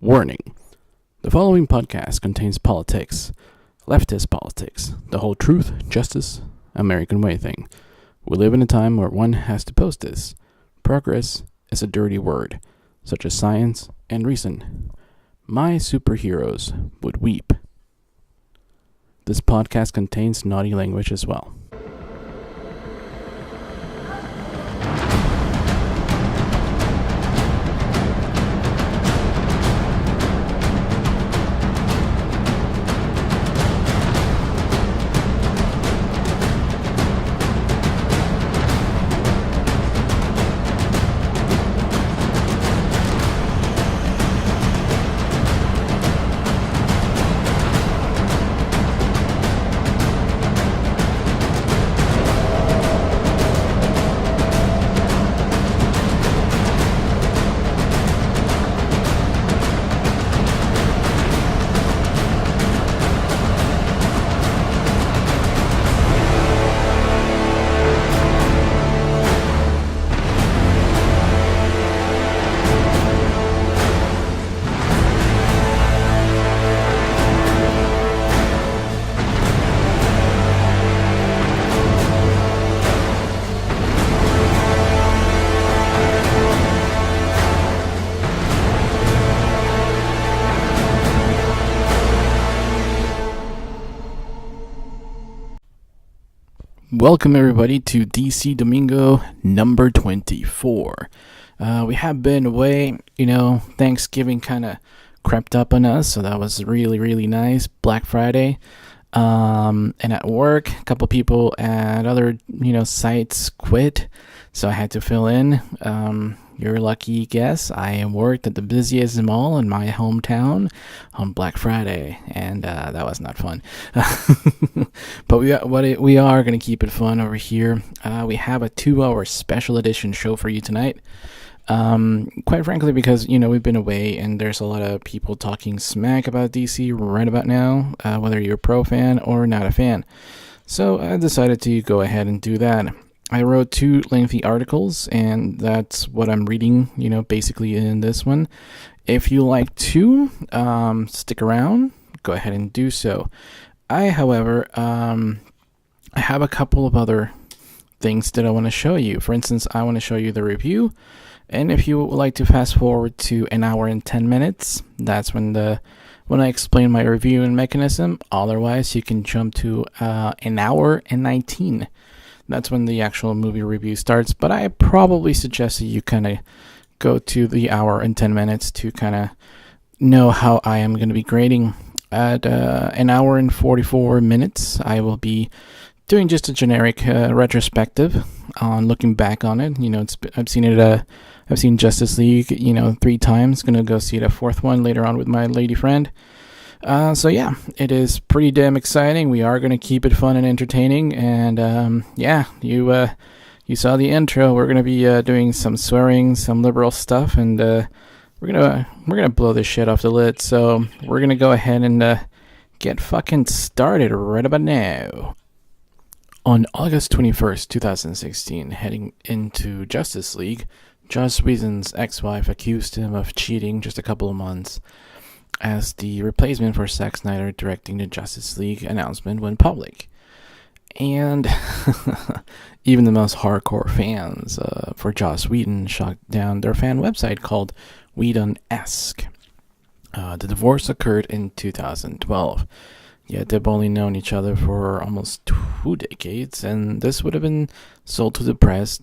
Warning. The following podcast contains politics, leftist politics, the whole truth, justice, American way thing. We live in a time where one has to post this. Progress is a dirty word, such as science and reason. My superheroes would weep. This podcast contains naughty language as well. Welcome everybody to DC Domingo number 24. We have been away, Thanksgiving kind of crept up on us, so that was really nice. Black Friday, and at work, a couple people at other, sites quit, so I had to fill in. You're a lucky guess. I worked at the busiest mall in my hometown on Black Friday, and that was not fun. But we are going to keep it fun over here. We have a 2-hour special edition show for you tonight. Quite frankly, because, we've been away and there's a lot of people talking smack about DC right about now, whether you're a pro fan or not a fan. So I decided to go ahead and do that. I wrote 2 lengthy articles, and that's what I'm reading, basically in this one. If you like to stick around, go ahead and do so. However, I have a couple of other things that I want to show you. For instance, I want to show you the review, and if you would like to fast forward to 1 hour and 10 minutes, that's when I explain my review and mechanism. Otherwise, you can jump to 1 hour and 19. That's when the actual movie review starts, but I probably suggest that you kind of go to the 1 hour and 10 minutes to kind of know how I am going to be grading. At 1 hour and 44 minutes, I will be doing just a generic retrospective on looking back on it. I've seen Justice League, 3 times. Gonna go see the 4th one later on with my lady friend. So yeah, it is pretty damn exciting. We are going to keep it fun and entertaining, and you saw the intro. We're going to be doing some swearing, some liberal stuff, and we're gonna blow this shit off the lid. So we're gonna go ahead and get fucking started right about now. On August 21st, 2016, heading into Justice League, Joss Whedon's ex-wife accused him of cheating just a couple of months as the replacement for Zack Snyder directing the Justice League announcement went public. And even the most hardcore fans for Joss Whedon shut down their fan website called Whedon-esque. The divorce occurred in 2012. Yet they've only known each other for almost 2 decades, and this would have been sold to the press,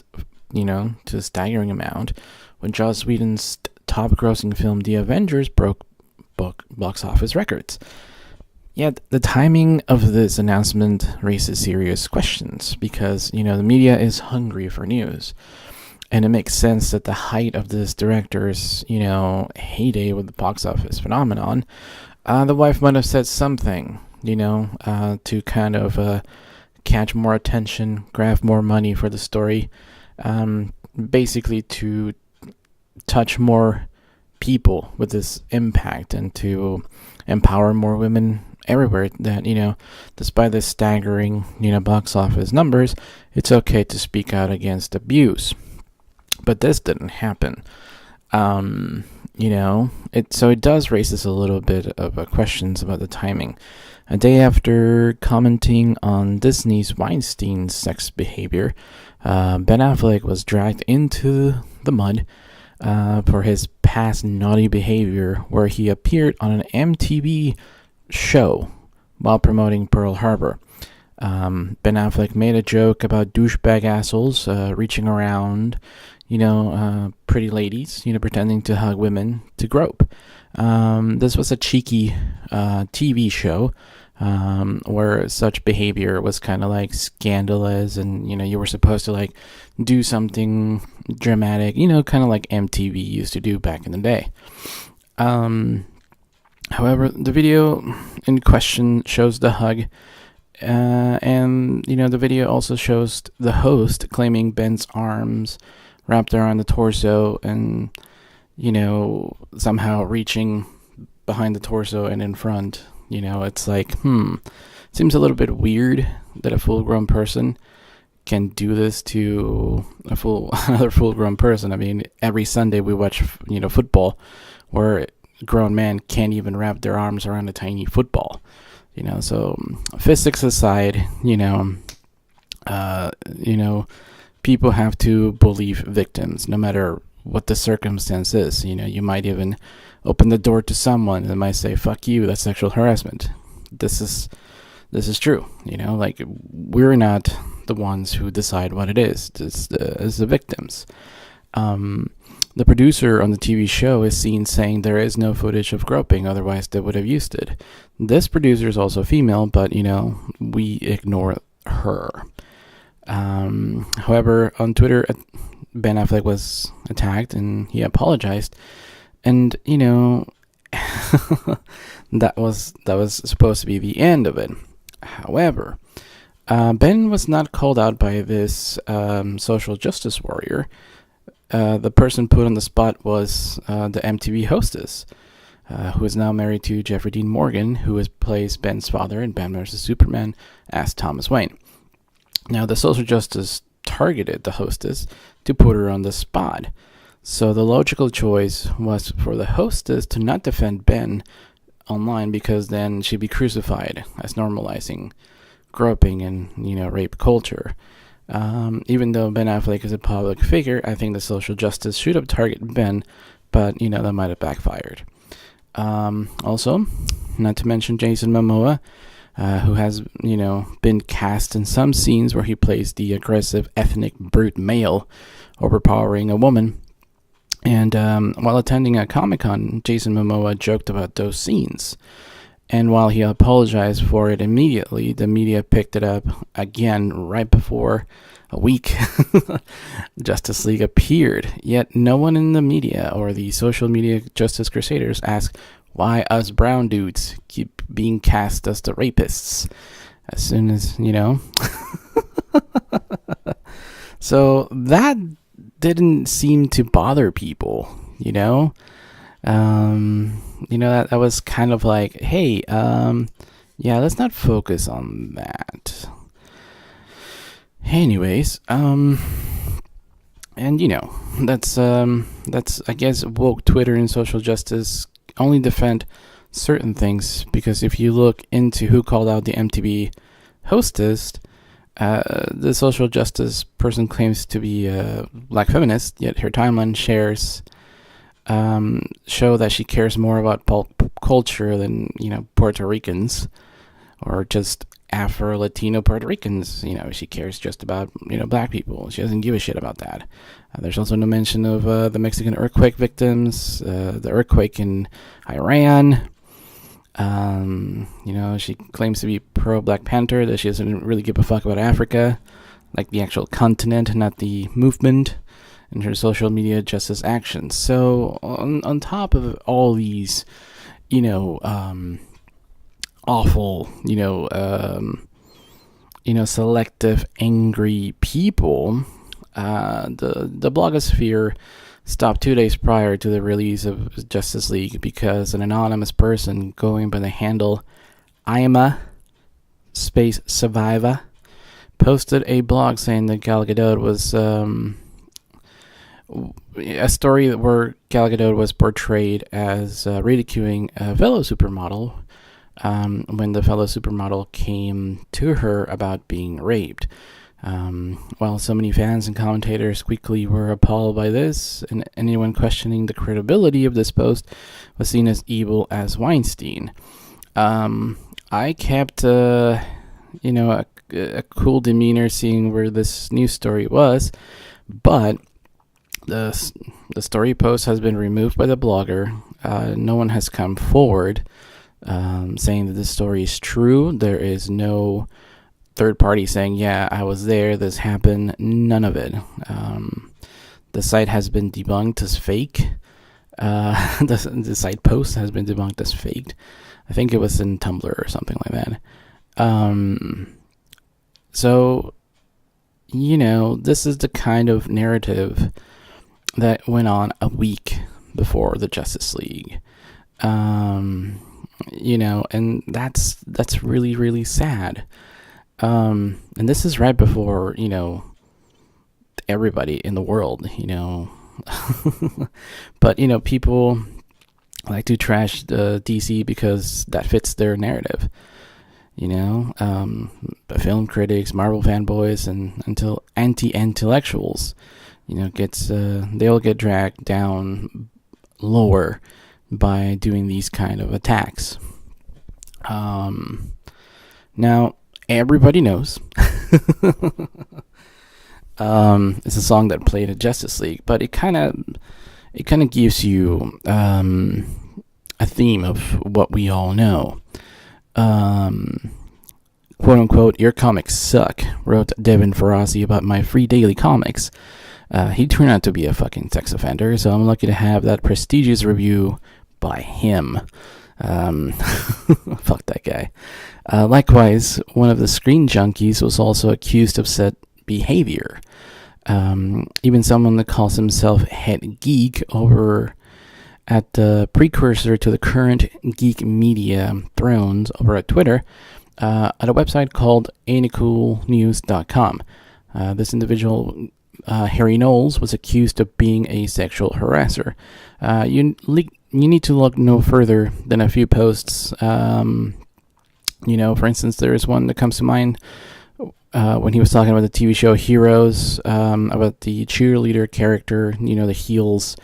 to a staggering amount, when Joss Whedon's top-grossing film The Avengers broke box office records. Yet the timing of this announcement raises serious questions because, the media is hungry for news. And it makes sense that the height of this director's, heyday with the box office phenomenon, the wife might have said something, to kind of catch more attention, grab more money for the story, basically to touch more people with this impact and to empower more women everywhere that, despite the staggering, box office numbers, it's okay to speak out against abuse. But this didn't happen. it does raise us a little bit of questions about the timing. A day after commenting on Disney's Weinstein's sex behavior, Ben Affleck was dragged into the mud for his past naughty behavior, where he appeared on an MTV show while promoting Pearl Harbor. Ben Affleck made a joke about douchebag assholes reaching around, pretty ladies, pretending to hug women to grope. This was a cheeky TV show where such behavior was kind of like scandalous, and you were supposed to like do something dramatic, kind of like MTV used to do back in the day. However, the video in question shows the hug, and the video also shows the host claiming Ben's arms wrapped around the torso, and somehow reaching behind the torso and in front. It's like, seems a little bit weird that a full-grown person can do this to another full-grown person. I mean, every Sunday we watch, football, where grown men can't even wrap their arms around a tiny football. So physics aside, people have to believe victims, no matter what the circumstance is. You might even open the door to someone and might say, "Fuck you, that's sexual harassment." This is true. Like, we're not the ones who decide what it is. It's the victims. The producer on the TV show is seen saying there is no footage of groping, otherwise they would have used it. This producer is also female, but we ignore her. However, on Twitter, Ben Affleck was attacked and he apologized, and that was supposed to be the end of it. However, Ben was not called out by this social justice warrior. The person put on the spot was the MTV hostess, who is now married to Jeffrey Dean Morgan, who plays Ben's father in Batman vs. Superman as Thomas Wayne. Now, the social justice targeted the hostess to put her on the spot. So the logical choice was for the hostess to not defend Ben online, because then she'd be crucified as normalizing groping and, rape culture. Even though Ben Affleck is a public figure, I think the social justice should have targeted Ben, but, that might have backfired. Also, not to mention Jason Momoa, who has, been cast in some scenes where he plays the aggressive ethnic brute male overpowering a woman. And while attending a Comic-Con, Jason Momoa joked about those scenes. And while he apologized for it immediately, the media picked it up again right before a week Justice League appeared. Yet no one in the media or the social media justice crusaders asked why us brown dudes keep being cast as the rapists. As soon as, So that didn't seem to bother people, that was kind of like, hey, let's not focus on that. Anyways, and that's I guess woke Twitter and social justice only defend certain things, because if you look into who called out the MTV hostess, the social justice person claims to be a black feminist, yet her timeline shares show that she cares more about pop culture than, Puerto Ricans or just Afro-Latino Puerto Ricans. She cares just about, black people. She doesn't give a shit about that. There's also no mention of the Mexican earthquake victims, the earthquake in Iran. She claims to be pro-Black Panther, that she doesn't really give a fuck about Africa, like the actual continent, not the movement, and her social media justice actions. So on top of all these, awful, selective, angry people, the blogosphere stopped 2 days prior to the release of Justice League, because an anonymous person going by the handle Ima Space Survivor posted a blog saying that Gal Gadot a story where Gal Gadot was portrayed as ridiculing a fellow supermodel when the fellow supermodel came to her about being raped. While so many fans and commentators quickly were appalled by this, and anyone questioning the credibility of this post was seen as evil as Weinstein. I kept, a cool demeanor seeing where this news story was, but the story post has been removed by the blogger. No one has come forward saying that this story is true. There is no third party saying, yeah, I was there, this happened. None of it. The site has been debunked as fake. The site post has been debunked as faked. I think it was in Tumblr or something like that. So, this is the kind of narrative that went on a week before the Justice League. And that's really, really sad. And this is right before, everybody in the world, but, people like to trash the DC because that fits their narrative, film critics, Marvel fanboys, and until anti-intellectuals, they all get dragged down lower by doing these kind of attacks. Now, everybody knows it's a song that played at Justice League, but it kind of gives you a theme of what we all know. Quote unquote, "Your comics suck," wrote Devin Farazi about my free daily comics. He turned out to be a fucking sex offender, so I'm lucky to have that prestigious review by him. Fuck that guy. Likewise, one of the screen junkies was also accused of said behavior. Even someone that calls himself head geek over at the precursor to the current geek media thrones over at Twitter, at a website called ain'titcoolnews.com. This individual, Harry Knowles, was accused of being a sexual harasser. You need to look no further than a few posts. For instance, there is one that comes to mind when he was talking about the TV show Heroes, about the cheerleader character, the heels,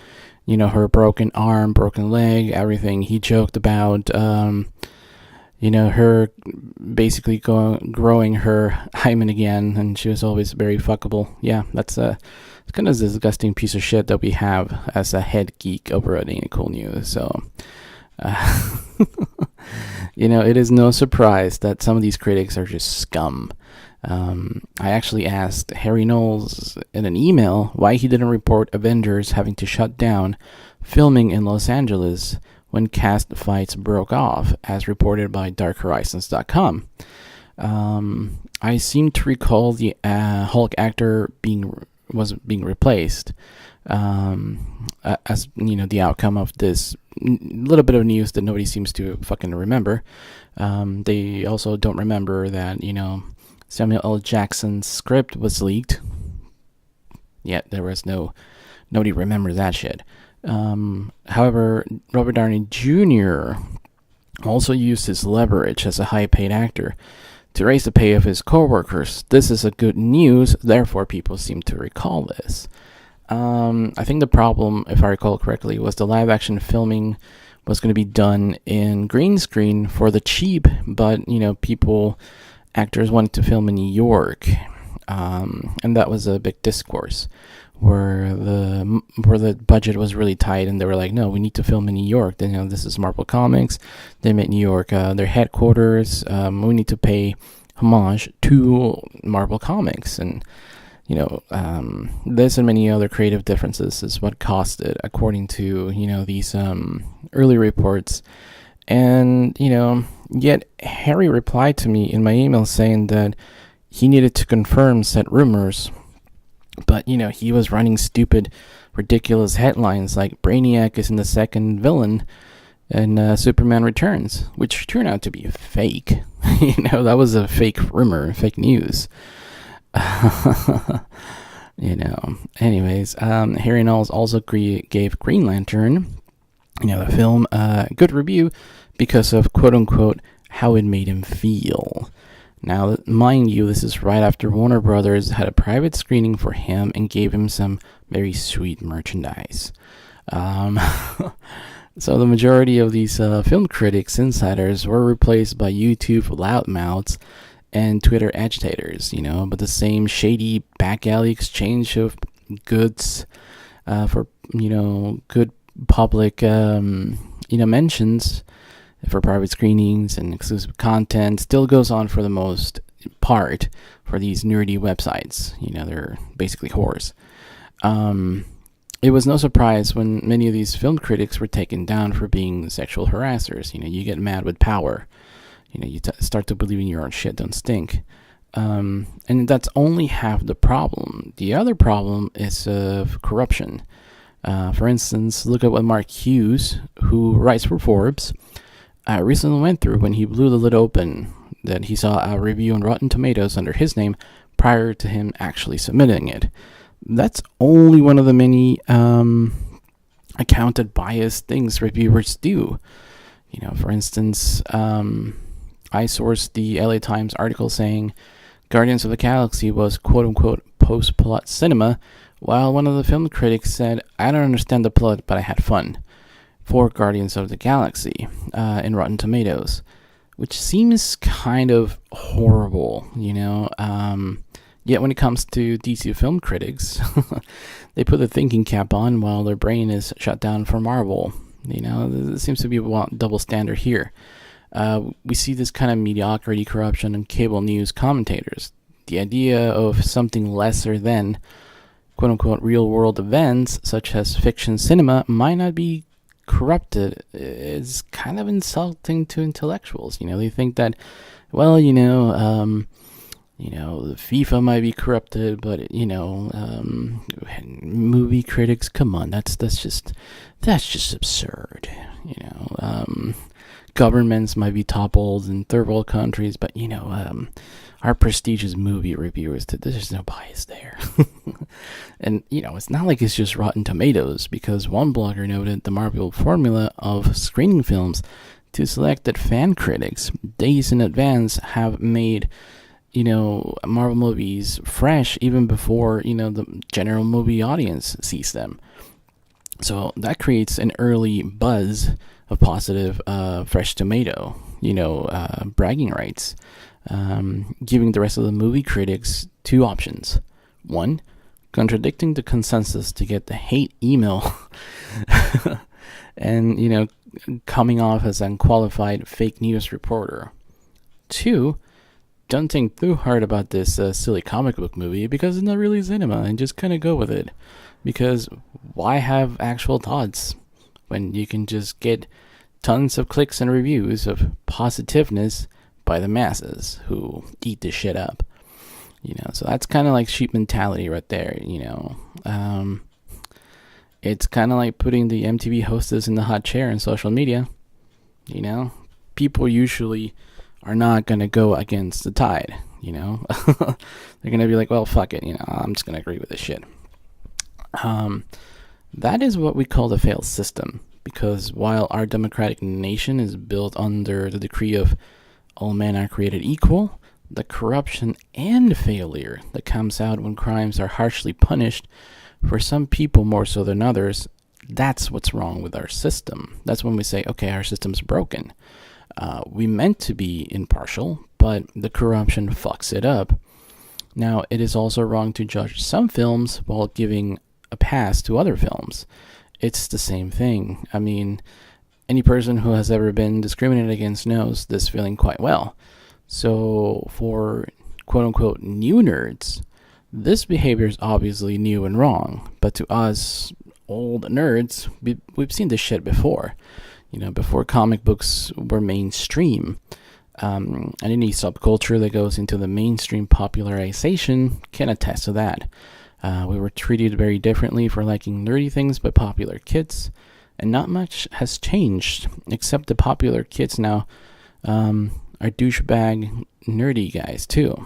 her broken arm, broken leg, everything. He joked about, her basically growing her hymen again, and she was always very fuckable. Yeah, that's it's kind of a disgusting piece of shit that we have as a head geek over at Ain't It Cool News. So, it is no surprise that some of these critics are just scum. I actually asked Harry Knowles in an email why he didn't report Avengers having to shut down filming in Los Angeles when cast fights broke off, as reported by DarkHorizons.com. I seem to recall the Hulk actor was being replaced as the outcome of this little bit of news that nobody seems to fucking remember. They also don't remember that Samuel L. Jackson's script was leaked. Yet there was nobody remembers that shit. However, Robert Downey Jr. also used his leverage as a high-paid actor to raise the pay of his co-workers. This is a good news, therefore people seem to recall this. I think the problem, if I recall correctly, was the live-action filming was going to be done in green screen for the cheap, but, actors wanted to film in New York, and that was a big discourse where the budget was really tight, and they were like, no, we need to film in New York. Then this is Marvel Comics. They made New York their headquarters. We need to pay homage to Marvel Comics, and this and many other creative differences is what caused it, according to these early reports. And yet Harry replied to me in my email saying that he needed to confirm said rumors, but he was running stupid, ridiculous headlines like Brainiac is in the second villain in Superman Returns, which turned out to be fake. That was a fake rumor, fake news. Anyways, Harry Knowles also gave Green Lantern, the film, a good review because of quote-unquote how it made him feel. Now, mind you, this is right after Warner Brothers had a private screening for him and gave him some very sweet merchandise. So the majority of these film critics, insiders, were replaced by YouTube loudmouths and Twitter agitators, but the same shady back alley exchange of goods for, good public, mentions for private screenings and exclusive content still goes on for the most part for these nerdy websites. They're basically whores. It was no surprise when many of these film critics were taken down for being sexual harassers. You get mad with power. You start to believe in your own shit don't stink. And that's only half the problem. The other problem is corruption. For instance, look at what Mark Hughes, who writes for Forbes, recently went through when he blew the lid open that he saw a review on Rotten Tomatoes under his name prior to him actually submitting it. That's only one of the many accounted biased things reviewers do. For instance, I sourced the LA Times article saying Guardians of the Galaxy was quote-unquote post-plot cinema, while one of the film critics said, I don't understand the plot, but I had fun, for Guardians of the Galaxy in Rotten Tomatoes, which seems kind of horrible, Yet when it comes to DC film critics, they put the thinking cap on while their brain is shut down for Marvel. There seems to be a double standard here. We see this kind of mediocrity, corruption, in cable news commentators. The idea of something lesser than quote-unquote real-world events, such as fiction cinema, might not be corrupted is kind of insulting to intellectuals. They think that, the FIFA might be corrupted, but movie critics, come on, that's just absurd. Governments might be toppled in third world countries, but our prestigious movie reviewers, there's no bias there. And it's not like it's just Rotten Tomatoes, because one blogger noted the Marvel formula of screening films to selected fan critics days in advance have made Marvel movies fresh even before, the general movie audience sees them. So that creates an early buzz of positive, fresh tomato, bragging rights, giving the rest of the movie critics two options. One, contradicting the consensus to get the hate email and, coming off as an unqualified fake news reporter. Two, don't think too hard about this silly comic book movie because it's not really cinema and just kind of go with it. Because why have actual thoughts when you can just get tons of clicks and reviews of positiveness by the masses who eat this shit up? So that's kind of like sheep mentality right there, It's kind of like putting the MTV hostess in the hot chair in social media. People usually are not going to go against the tide, They're going to be like, well, fuck it, I'm just going to agree with this shit. That is what we call the failed system, because while our democratic nation is built under the decree of all men are created equal, the corruption and failure that comes out when crimes are harshly punished, for some people more so than others, that's what's wrong with our system. That's when we say, okay, our system's broken. We meant to be impartial, but the corruption fucks it up. Now, it is also wrong to judge some films while giving a pass to other films. It's the same thing. I mean, any person who has ever been discriminated against knows this feeling quite well. So, for quote-unquote new nerds, this behavior is obviously new and wrong. But to us old nerds, we've seen this shit before. Before comic books were mainstream. And any subculture that goes into the mainstream popularization can attest to that. We were treated very differently for liking nerdy things by popular kids, and not much has changed, except the popular kids now are douchebag nerdy guys too.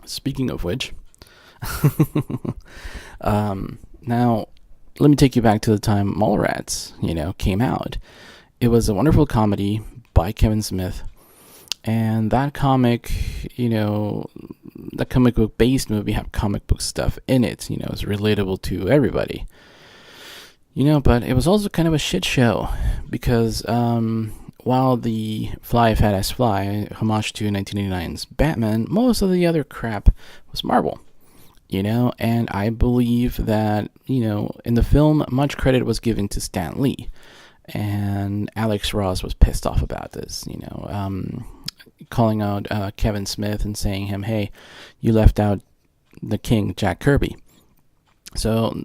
Speaking of which, Now, let me take you back to the time Mallrats, came out. It was a wonderful comedy by Kevin Smith, and that comic, the comic book based movie had comic book stuff in it. It was relatable to everybody. But it was also kind of a shit show because while the Fly Fat Ass Fly, homage to 1989's Batman, most of the other crap was Marvel. And I believe that, in the film, much credit was given to Stan Lee. And Alex Ross was pissed off about this, calling out Kevin Smith and saying him, hey, you left out the king, Jack Kirby. So,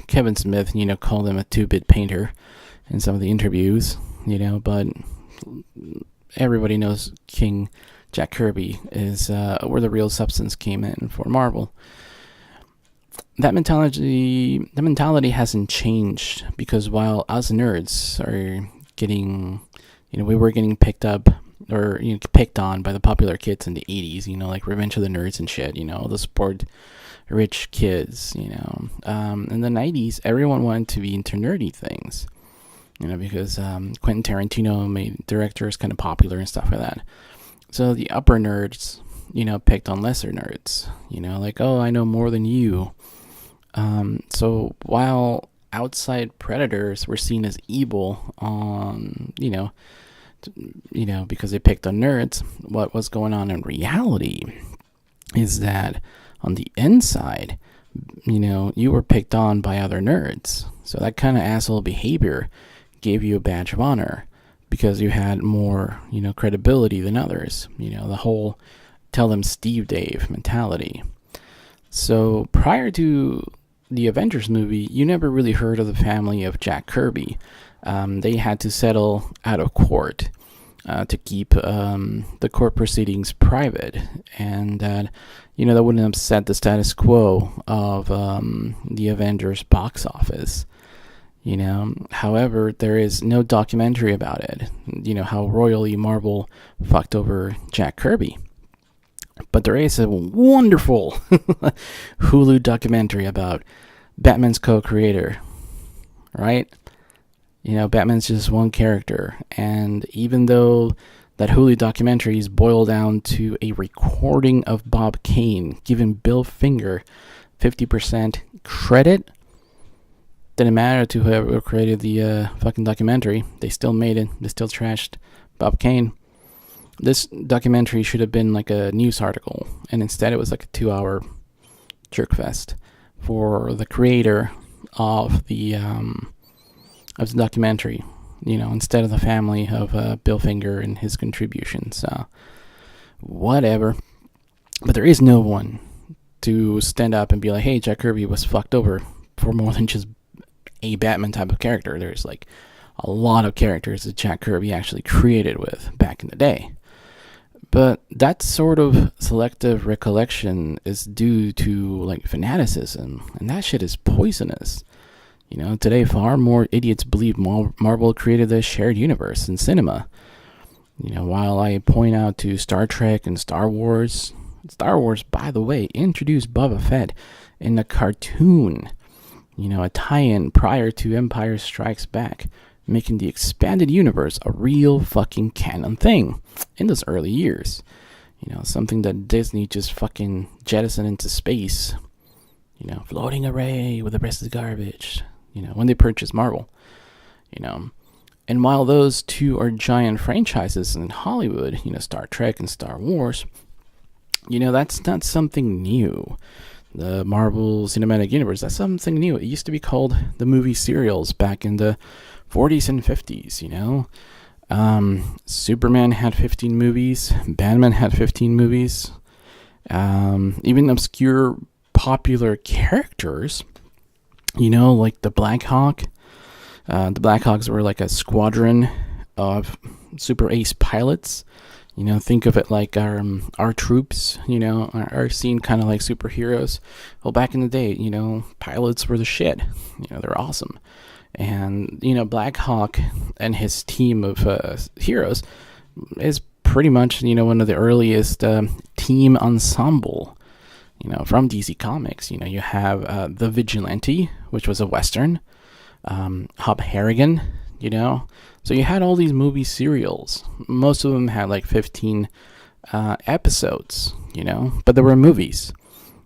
Kevin Smith, called him a 2-bit painter in some of the interviews, but everybody knows King Jack Kirby is where the real substance came in for Marvel. That mentality hasn't changed because while us nerds are getting, we were getting picked up or picked on by the popular kids in the 80s, like Revenge of the Nerds and shit, the sport rich kids, in the 90s, everyone wanted to be into nerdy things, because Quentin Tarantino made directors kind of popular and stuff like that. So the upper nerds, picked on lesser nerds, like, oh, I know more than you. So while outside predators were seen as evil on, because they picked on nerds, what was going on in reality is that on the inside, you were picked on by other nerds. So that kind of asshole behavior gave you a badge of honor because you had more, credibility than others. The whole tell them Steve Dave mentality. So prior to the Avengers movie, you never really heard of the family of Jack Kirby. They had to settle out of court to keep the court proceedings private, and that that wouldn't upset the status quo of the Avengers box office. However, there is no documentary about it. How royally Marvel fucked over Jack Kirby. But there is a wonderful Hulu documentary about Batman's co-creator, right? Batman's just one character. And even though that Hulu documentary is boiled down to a recording of Bob Kane giving Bill Finger 50% credit, didn't matter to whoever created the fucking documentary. They still made it. They still trashed Bob Kane. This documentary should have been like a news article, and instead it was like a 2-hour jerkfest for the creator of the documentary. Instead of the family of Bill Finger and his contributions. Whatever. But there is no one to stand up and be like, hey, Jack Kirby was fucked over for more than just a Batman type of character. There's like a lot of characters that Jack Kirby actually created with back in the day. But that sort of selective recollection is due to like fanaticism, and that shit is poisonous. Today far more idiots believe Marvel created a shared universe in cinema. While I point out to Star Trek and Star Wars, by the way, introduced Boba Fett in a cartoon, a tie-in prior to Empire Strikes Back, making the expanded universe a real fucking canon thing in those early years. Something that Disney just fucking jettisoned into space, floating array with the rest of the garbage, when they purchased Marvel, And while those two are giant franchises in Hollywood, Star Trek and Star Wars, that's not something new. The Marvel Cinematic Universe, that's something new. It used to be called the movie serials back in the 40s and 50s, Superman had 15 movies, Batman had 15 movies, even obscure popular characters, like the Black Hawk. The Blackhawks were like a squadron of super ace pilots. Think of it like our troops, are seen kind of like superheroes. Well, back in the day, pilots were the shit. They're awesome. And, Black Hawk and his team of heroes is pretty much, one of the earliest team ensemble, from DC Comics. You have The Vigilante, which was a Western, Hop Harrigan, So you had all these movie serials. Most of them had like 15 episodes, but there were movies.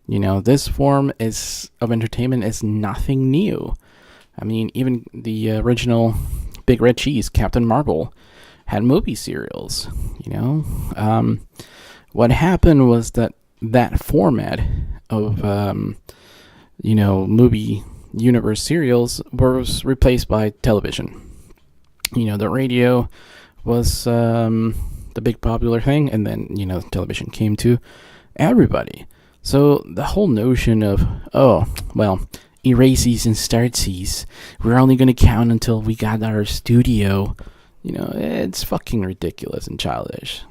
This form of entertainment is nothing new. I mean, even the original Big Red Cheese, Captain Marvel, had movie serials, What happened was that format of, movie universe serials was replaced by television. The radio was the big popular thing, and then, television came to everybody. So the whole notion of, erases and startsies, we're only going to count until we got our studio, it's fucking ridiculous and childish.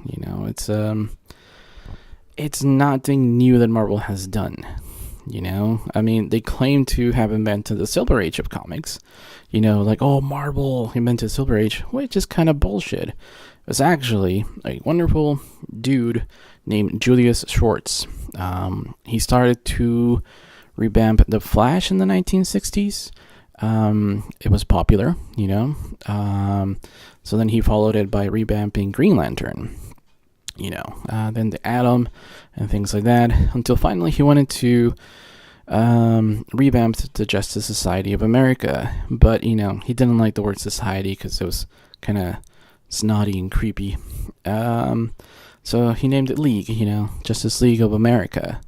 It's nothing new that Marvel has done. I mean, they claim to have invented the Silver Age of comics. Marvel invented Silver Age, which is kind of bullshit. It's actually a wonderful dude named Julius Schwartz. He started to revamp The Flash in the 1960s. It was popular, so then he followed it by revamping Green Lantern, then the Atom and things like that, until finally he wanted to revamp the Justice Society of America. But, he didn't like the word society because it was kind of snotty and creepy. So he named it League, Justice League of America.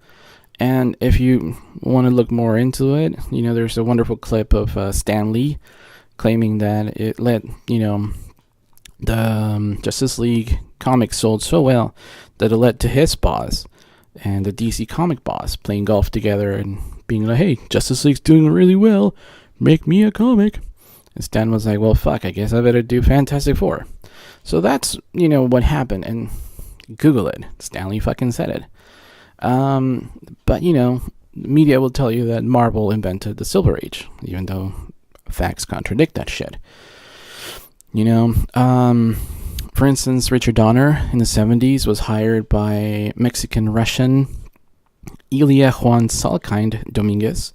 And if you want to look more into it, there's a wonderful clip of Stan Lee claiming that it let, the Justice League comics sold so well that it led to his boss and the DC comic boss playing golf together and being like, hey, Justice League's doing really well, make me a comic. And Stan was like, well, fuck, I guess I better do Fantastic Four. So that's, what happened, and Google it. Stanley fucking said it. But, media will tell you that Marvel invented the Silver Age, even though facts contradict that shit. For instance, Richard Donner in the 70s was hired by Mexican-Russian Ilya Juan Salkind Dominguez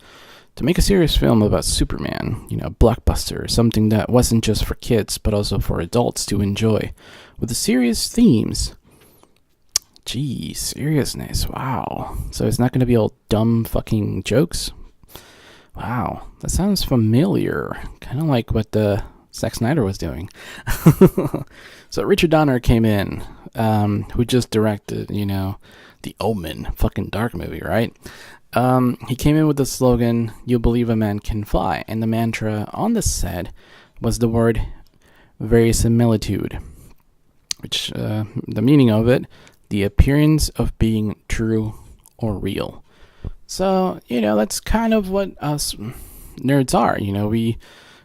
to make a serious film about Superman, blockbuster, something that wasn't just for kids, but also for adults to enjoy, with the serious themes. Gee, seriousness, wow. So it's not going to be all dumb fucking jokes? Wow, that sounds familiar. Kind of like what the Zack Snyder was doing. So Richard Donner came in, who just directed, The Omen, fucking dark movie, right? He came in with the slogan, "You believe a man can fly," and the mantra on the set was the word verisimilitude, which, the meaning of it, the appearance of being true or real. So, that's kind of what us nerds are.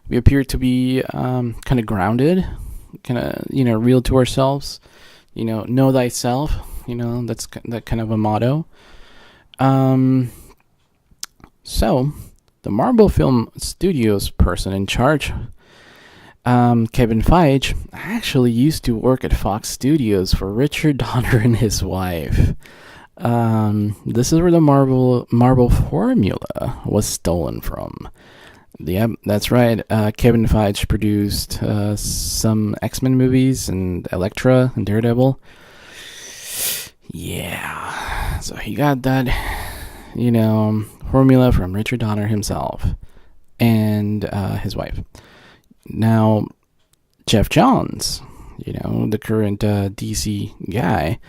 We appear to be kind of grounded, kind of, real to ourselves. Know thyself. That's that kind of a motto. So, the Marvel Film Studios person in charge, Kevin Feige, actually used to work at Fox Studios for Richard Donner and his wife. This is where the Marvel formula was stolen from. Yep, that's right. Kevin Feige produced some X-Men movies and Elektra and Daredevil. Yeah, so he got that, formula from Richard Donner himself and his wife. Now, Geoff Johns, the current DC guy,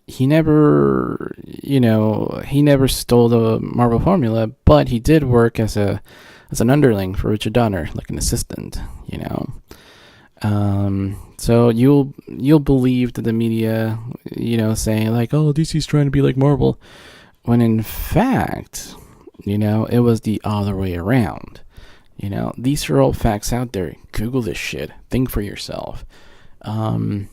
he never stole the Marvel formula, but he did work as an underling for Richard Donner, like an assistant, So you'll believe that the media, saying like, oh, DC's trying to be like Marvel, when in fact, it was the other way around. These are all facts out there. Google this shit. Think for yourself. But,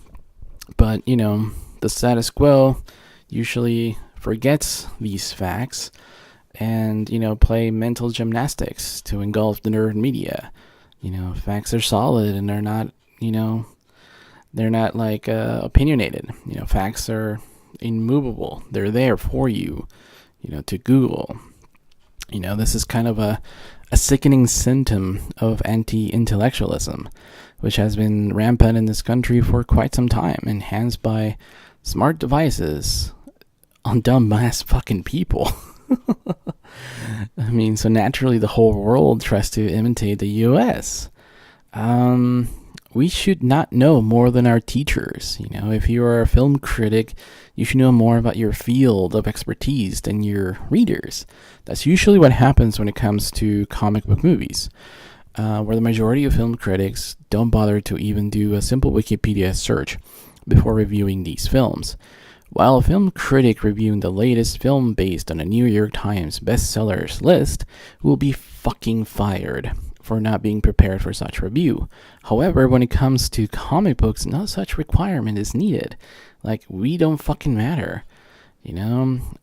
the status quo usually forgets these facts and, play mental gymnastics to engulf the nerd media. Facts are solid and they're not, like opinionated. Facts are, immovable. They're there for you, to Google. This is kind of a sickening symptom of anti-intellectualism, which has been rampant in this country for quite some time, enhanced by smart devices on dumb-ass fucking people. So naturally the whole world tries to imitate the US. We should not know more than our teachers. If you are a film critic, you should know more about your field of expertise than your readers. That's usually what happens when it comes to comic book movies, where the majority of film critics don't bother to even do a simple Wikipedia search before reviewing these films. While a film critic reviewing the latest film based on a New York Times bestsellers list will be fucking fired for not being prepared for such review. However, when it comes to comic books, no such requirement is needed. We don't fucking matter.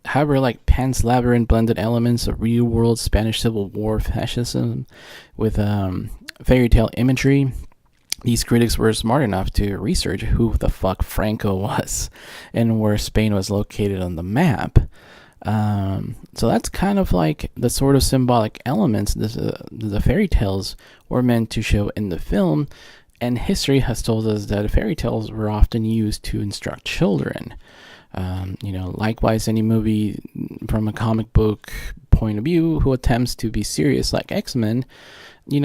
However, Pan's Labyrinth blended elements of real-world Spanish Civil War fascism with fairy tale imagery, these critics were smart enough to research who the fuck Franco was and where Spain was located on the map. So that's kind of the sort of symbolic elements the fairy tales were meant to show in the film, and history has told us that fairy tales were often used to instruct children. Likewise, any movie from a comic book point of view who attempts to be serious like X-Men,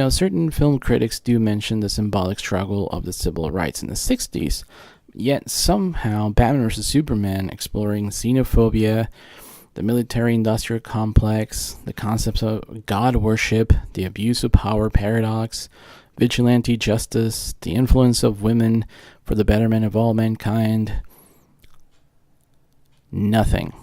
certain film critics do mention the symbolic struggle of the civil rights in the 60s, yet somehow Batman vs. Superman exploring xenophobia, the military-industrial complex, the concepts of God worship, the abuse of power paradox, vigilante justice, the influence of women for the betterment of all mankind. Nothing.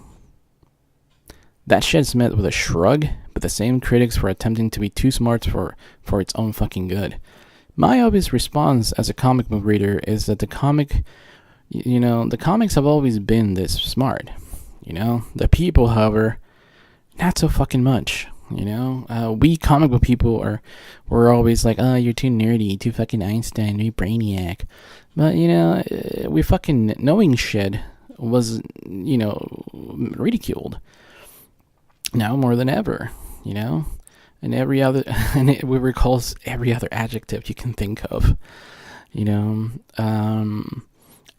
That shit's met with a shrug, but the same critics were attempting to be too smart for its own fucking good. My obvious response as a comic book reader is that the comics have always been this smart. The people, however, not so fucking much. We comic book people we're always like, oh, you're too nerdy, too fucking Einstein, you brainiac. But we fucking knowing shit was ridiculed. Now more than ever, and every other, and it recalls every other adjective you can think of,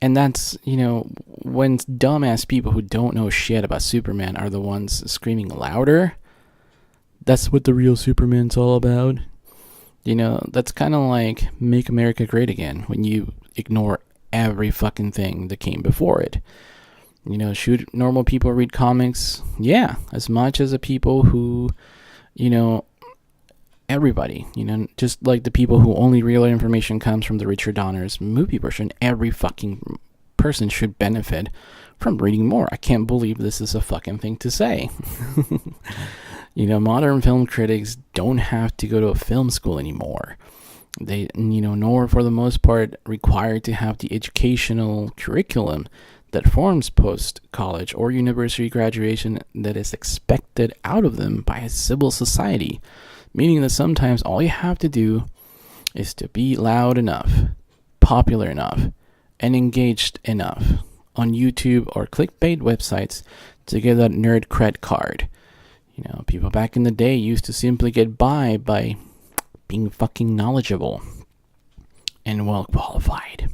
and that's, when dumbass people who don't know shit about Superman are the ones screaming louder, that's what the real Superman's all about. That's kind of like Make America Great Again, when you ignore every fucking thing that came before it. Should normal people read comics? Yeah, as much as the people who, everybody, just like the people who only real information comes from the Richard Donner's movie version, every fucking person should benefit from reading more. I can't believe this is a fucking thing to say. Modern film critics don't have to go to a film school anymore. They, nor for the most part required to have the educational curriculum that forms post-college or university graduation that is expected out of them by a civil society, meaning that sometimes all you have to do is to be loud enough, popular enough, and engaged enough on YouTube or clickbait websites to get that nerd cred card. People back in the day used to simply get by being fucking knowledgeable and well qualified.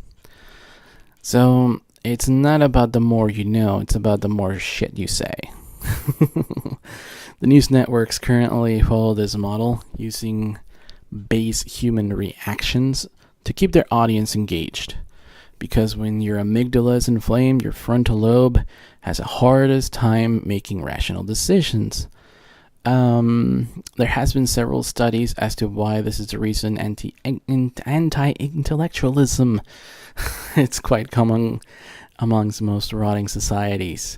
So it's not about the more you know, it's about the more shit you say. The news networks currently follow this model, using base human reactions to keep their audience engaged. Because when your amygdala is inflamed, your frontal lobe has the hardest time making rational decisions. There has been several studies as to why this is the reason anti-intellectualism it's quite common amongst most rotting societies,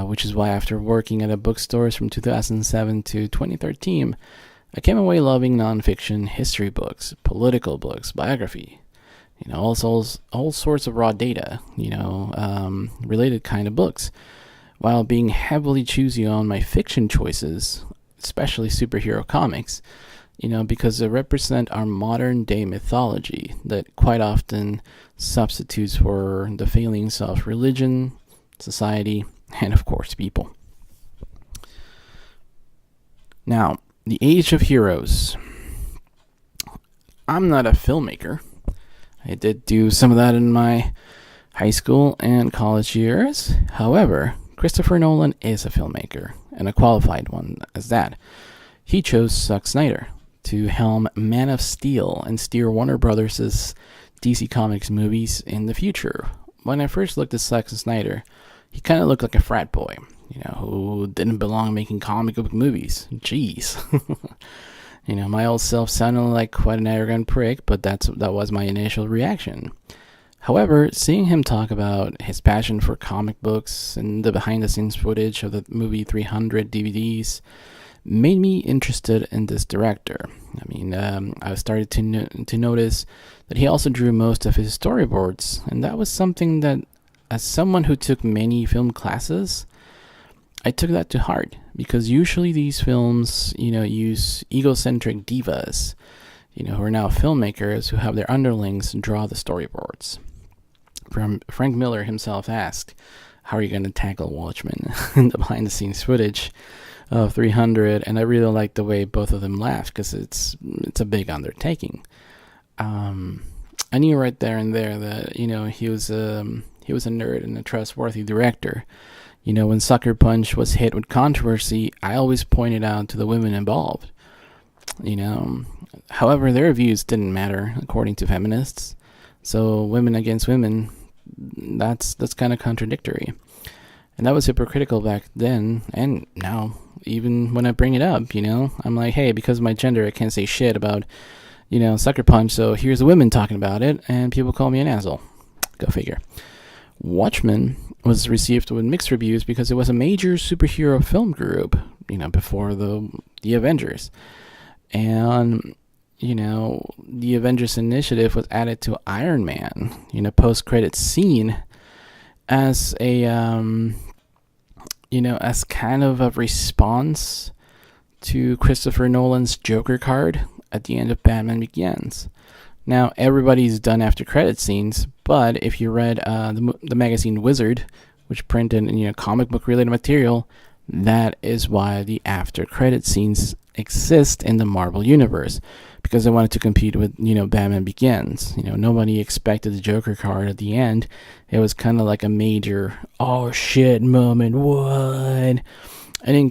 which is why after working at a bookstore from 2007 to 2013, I came away loving nonfiction, history books, political books, biography, all sorts of raw data, related kind of books, while being heavily choosy on my fiction choices, especially superhero comics, because they represent our modern day mythology that quite often substitutes for the failings of religion, society, and of course people. Now, the age of heroes. I'm not a filmmaker. I did do some of that in my high school and college years. However, Christopher Nolan is a filmmaker, and a qualified one as that. He chose Zack Snyder to helm Man of Steel and steer Warner Brothers' DC Comics movies in the future. When I first looked at Zack Snyder, he kind of looked like a frat boy, who didn't belong making comic book movies. Jeez. My old self sounded like quite an arrogant prick, but that was my initial reaction. However, seeing him talk about his passion for comic books and the behind-the-scenes footage of the movie 300 DVDs made me interested in this director. I started to notice that he also drew most of his storyboards, and that was something that, as someone who took many film classes, I took that to heart, because usually these films, use egocentric divas, who are now filmmakers who have their underlings draw the storyboards. Frank Miller himself asked, how are you going to tackle Watchmen in the behind-the-scenes footage of 300? And I really like the way both of them laughed, because it's a big undertaking. I knew right there and there that, he was a nerd and a trustworthy director. When Sucker Punch was hit with controversy, I always pointed out to the women involved. However, their views didn't matter, according to feminists. So women against women, that's kind of contradictory. And that was hypocritical back then, and now, even when I bring it up, I'm like, hey, because of my gender, I can't say shit about, Sucker Punch, so here's the women talking about it, and people call me an asshole. Go figure. Watchmen was received with mixed reviews because it was a major superhero film group, before the Avengers. And, the Avengers Initiative was added to Iron Man, post-credits scene as a, as kind of a response to Christopher Nolan's Joker card at the end of Batman Begins. Now, everybody's done after credit scenes, but if you read the magazine Wizard, which printed comic book related material, that is why the after credit scenes exist in the Marvel universe, because they wanted to compete with Batman Begins. Nobody expected the Joker card at the end. It was kind of like a major oh shit moment. What? And it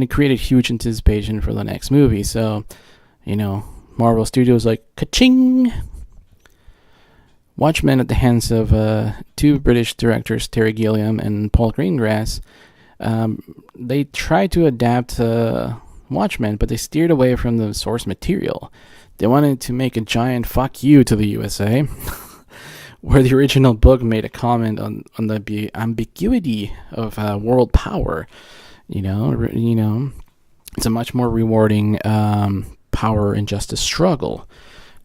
created huge anticipation for the next movie. So Marvel Studios like ka-ching. Watchmen at the hands of two British directors, Terry Gilliam and Paul Greengrass. They tried to adapt Watchmen, but they steered away from the source material. They wanted to make a giant fuck you to the USA, where the original book made a comment on the ambiguity of world power. It's a much more rewarding power and justice struggle.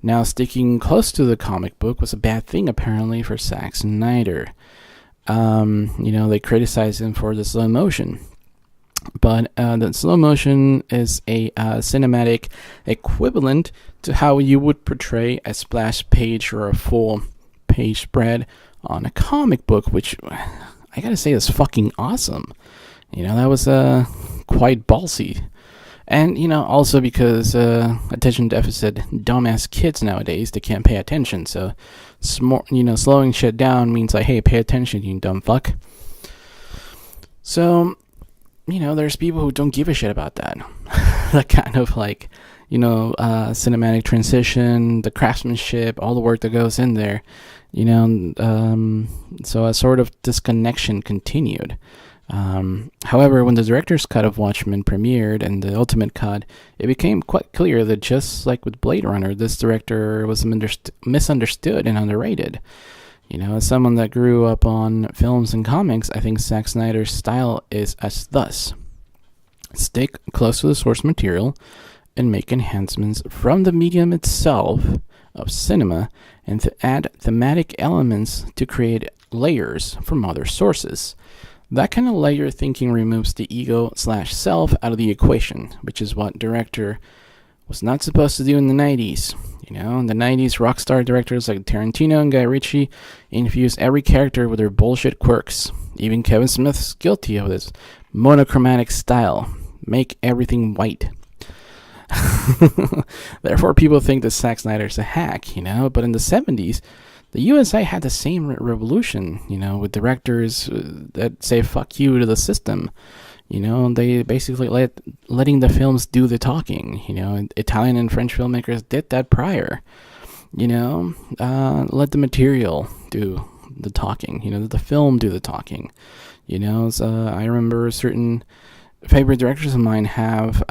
Now, sticking close to the comic book was a bad thing, apparently, for Zack Snyder. They criticized him for the slow motion. But the slow motion is a cinematic equivalent to how you would portray a splash page or a full page spread on a comic book, which I gotta say is fucking awesome. That was quite ballsy. And, also because attention deficit dumbass kids nowadays, they can't pay attention. So, slowing shit down means like, hey, pay attention, you dumb fuck. So, there's people who don't give a shit about that. That kind of like, cinematic transition, the craftsmanship, all the work that goes in there. So a sort of disconnection continued. However, when the director's cut of Watchmen premiered and the ultimate cut, it became quite clear that just like with Blade Runner, this director was misunderstood and underrated. As someone that grew up on films and comics, I think Zack Snyder's style is as thus. Stick close to the source material and make enhancements from the medium itself of cinema, and to add thematic elements to create layers from other sources. That kind of layer thinking removes the ego/self out of the equation, which is what director was not supposed to do in the 90s. In the 90s, rockstar directors like Tarantino and Guy Ritchie infused every character with their bullshit quirks. Even Kevin Smith's guilty of this monochromatic style. Make everything white. Therefore, people think that Zack Snyder's a hack, but in the 70s, the USA had the same revolution, with directors that say fuck you to the system. They basically letting the films do the talking. Italian and French filmmakers did that prior. Let the material do the talking. Let the film do the talking. So I remember certain favorite directors of mine have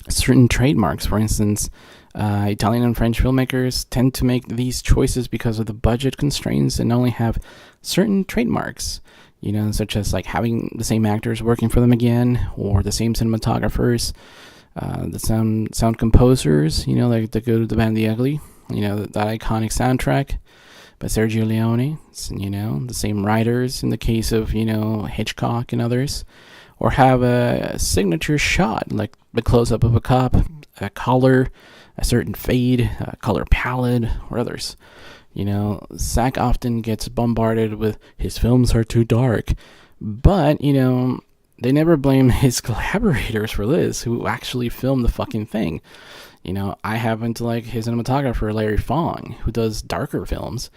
certain trademarks. For instance, Italian and French filmmakers tend to make these choices because of the budget constraints and only have certain trademarks, such as like having the same actors working for them again, or the same cinematographers, the sound composers, like the Good, the Bad, and the Ugly, that iconic soundtrack by Sergio Leone, the same writers in the case of, Hitchcock and others, or have a signature shot, like the close-up of a cop, a color, a certain fade, a color palette, or others. Zack often gets bombarded with his films are too dark, but, they never blame his collaborators for this, who actually filmed the fucking thing. I happen to like his cinematographer, Larry Fong, who does darker films,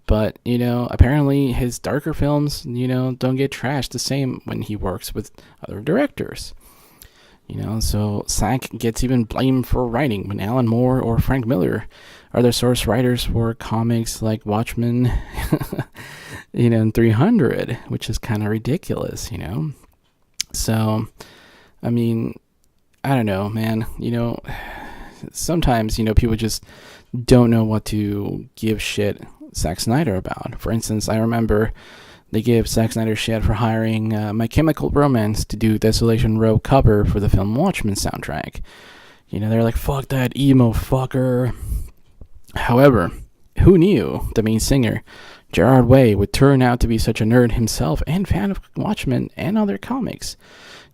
but, apparently his darker films, don't get trashed the same when he works with other directors. So Zack gets even blamed for writing when Alan Moore or Frank Miller are the source writers for comics like Watchmen, and 300, which is kind of ridiculous, So, I mean, I don't know, man. Sometimes, people just don't know what to give shit Zack Snyder about. For instance, I remember they gave Zack Snyder shit for hiring My Chemical Romance to do Desolation Row cover for the film Watchmen soundtrack. They're like, fuck that emo fucker. However, who knew the main singer, Gerard Way, would turn out to be such a nerd himself and fan of Watchmen and other comics?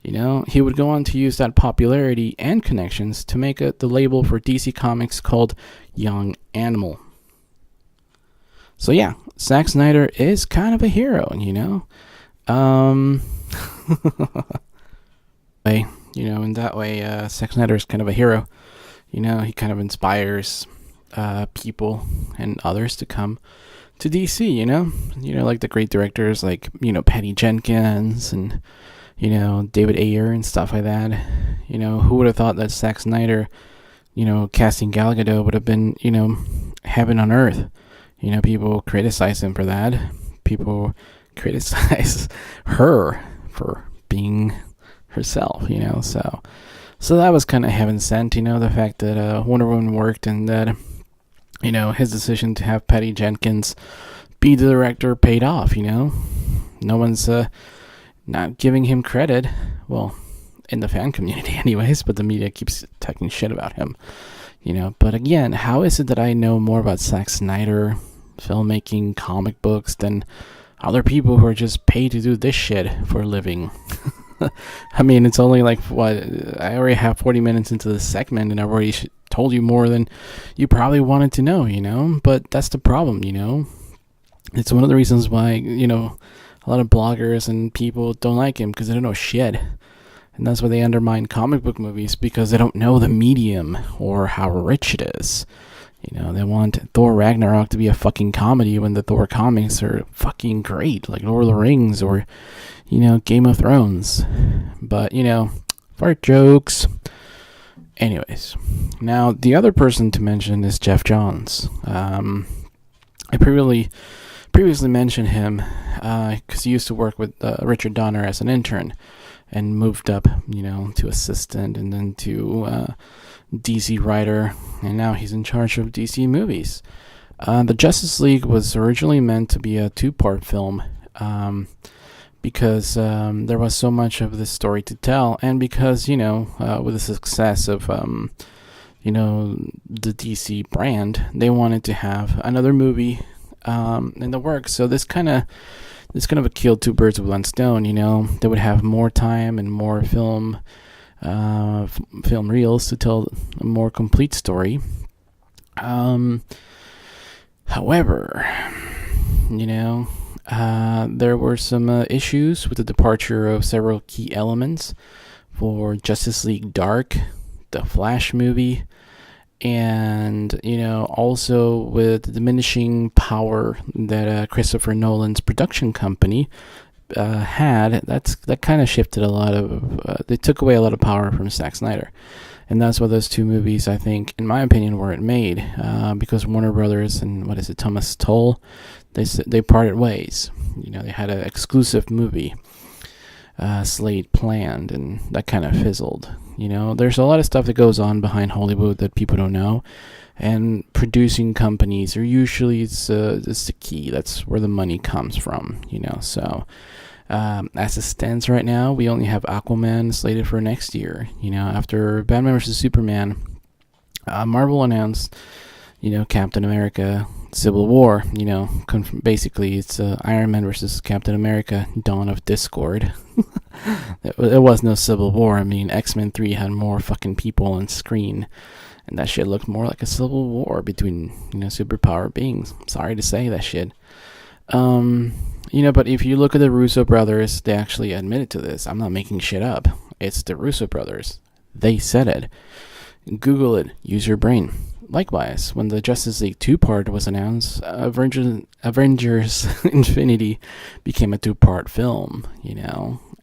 He would go on to use that popularity and connections to make the label for DC Comics called Young Animal. So yeah, Zack Snyder is kind of a hero, in that way, Zack Snyder is kind of a hero. He kind of inspires people and others to come to DC, like the great directors like, Patty Jenkins and, David Ayer and stuff like that. Who would have thought that Zack Snyder, casting Gal Gadot would have been, heaven on earth. People criticize him for that. People criticize her for being herself, So that was kind of heaven sent, the fact that Wonder Woman worked and that, his decision to have Patty Jenkins be the director paid off, No one's not giving him credit. Well, in the fan community anyways, but the media keeps talking shit about him, But again, how is it that I know more about Zack Snyder, filmmaking, comic books than other people who are just paid to do this shit for a living? I mean, it's only like, I already have 40 minutes into this segment and I've already told you more than you probably wanted to know, but that's the problem, It's one of the reasons why, a lot of bloggers and people don't like him, because they don't know shit. And that's why they undermine comic book movies, because they don't know the medium or how rich it is. They want Thor Ragnarok to be a fucking comedy when the Thor comics are fucking great, like Lord of the Rings or, Game of Thrones. But, fart jokes. Anyways, now the other person to mention is Geoff Johns. I previously mentioned him because he used to work with Richard Donner as an intern and moved up, to assistant and then to DC writer, and now he's in charge of DC movies. The Justice League was originally meant to be a 2-part film because there was so much of this story to tell, and because, with the success of, the DC brand, they wanted to have another movie in the works. So this kind of killed two birds with one stone. They would have more time and more film reels to tell a more complete story. However, There were some issues with the departure of several key elements for Justice League Dark, the Flash movie, and also with the diminishing power that Christopher Nolan's production company had. That kind of shifted a lot of they took away a lot of power from Zack Snyder, and that's why those two movies, I think, in my opinion, weren't made, because Warner Brothers and Thomas Tull, they parted ways. They had an exclusive movie slate planned, and that kind of fizzled. There's a lot of stuff that goes on behind Hollywood that people don't know, and producing companies are usually it's the key. That's where the money comes from. So as it stands right now, we only have Aquaman slated for next year. After Batman vs Superman, Marvel announced Captain America Civil War. Basically it's Iron Man versus Captain America Dawn of Discord. There was no Civil War. I mean, X-Men 3 had more fucking people on screen, and that shit looked more like a civil war between superpower beings. Sorry to say that shit. But if you look at the Russo brothers, they actually admitted to this. I'm not making shit up. It's the Russo brothers. They said it. Google it. Use your brain. Likewise, when the Justice League 2-part was announced, Avengers Infinity became a 2-part film,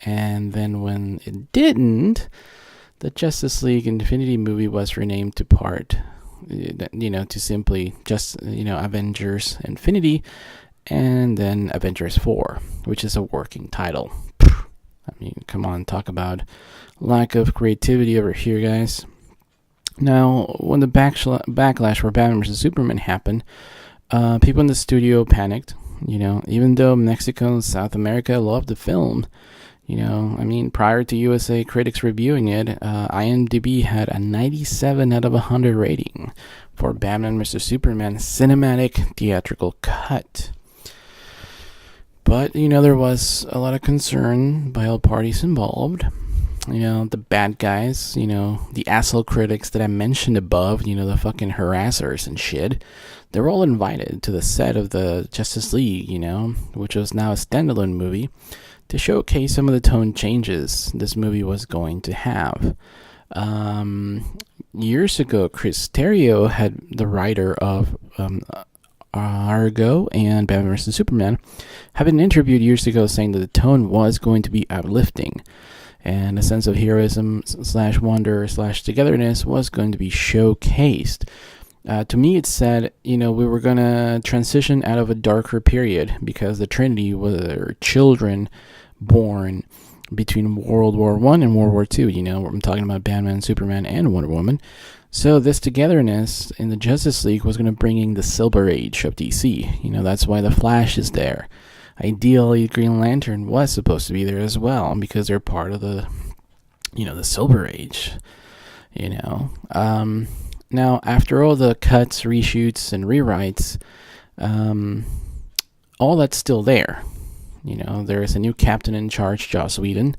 And then when it didn't, the Justice League Infinity movie was renamed to part, to simply just, Avengers Infinity, and then Avengers 4, which is a working title. I mean, come on, talk about lack of creativity over here, guys. Now, when the backlash for Batman vs. Superman happened, people in the studio panicked. Even though Mexico and South America loved the film, prior to USA critics reviewing it, IMDb had a 97 out of 100 rating for Batman vs. Superman cinematic theatrical cut. But, there was a lot of concern by all parties involved. The bad guys, the asshole critics that I mentioned above, the fucking harassers and shit, they were all invited to the set of the Justice League, which was now a standalone movie, to showcase some of the tone changes this movie was going to have. Years ago, Chris Terrio, had the writer of Argo and Batman vs. Superman, had been interviewed years ago saying that the tone was going to be uplifting, and a sense of heroism / wonder / togetherness was going to be showcased. To me, it said, we were going to transition out of a darker period because the Trinity were children born between World War I and World War II. I'm talking about Batman, Superman, and Wonder Woman. So this togetherness in the Justice League was going to bring in the Silver Age of DC. That's why the Flash is there. Ideally, Green Lantern was supposed to be there as well because they're part of the, the Silver Age. Now, after all the cuts, reshoots, and rewrites, all that's still there. There is a new captain in charge, Joss Whedon,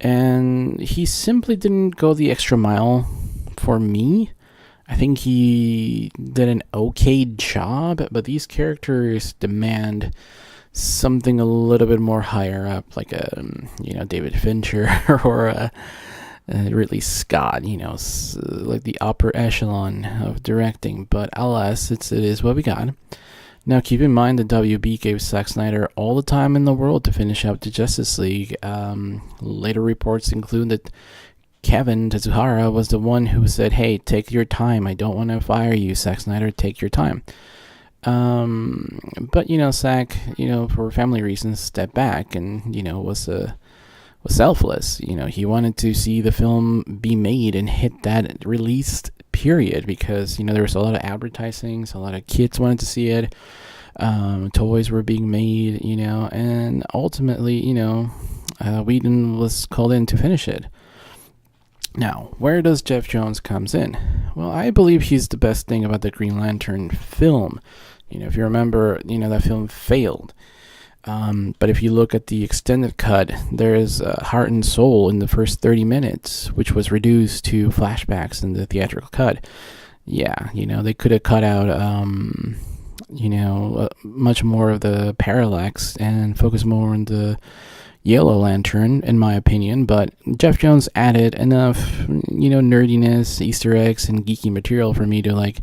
and he simply didn't go the extra mile for me. I think he did an okay job, but these characters demand something a little bit more higher up, like David Fincher or Ridley Scott, like the upper echelon of directing. But alas, it is what we got. Now, keep in mind that WB gave Zack Snyder all the time in the world to finish out the Justice League. Later reports include that Kevin Tsujihara was the one who said, "Hey, take your time. I don't want to fire you, Zack Snyder. Take your time." But Zack, for family reasons, stepped back and was selfless. He wanted to see the film be made and hit that released period because there was a lot of advertising, so a lot of kids wanted to see it. Toys were being made, and ultimately, Whedon was called in to finish it. Now, where does Geoff Johns comes in? Well, I believe he's the best thing about the Green Lantern film. If you remember, that film failed. But if you look at the extended cut, there is heart and soul in the first 30 minutes, which was reduced to flashbacks in the theatrical cut. Yeah, they could have cut out, much more of the parallax and focus more on the Yellow Lantern, in my opinion. But Geoff Johns added enough, nerdiness, Easter eggs, and geeky material for me to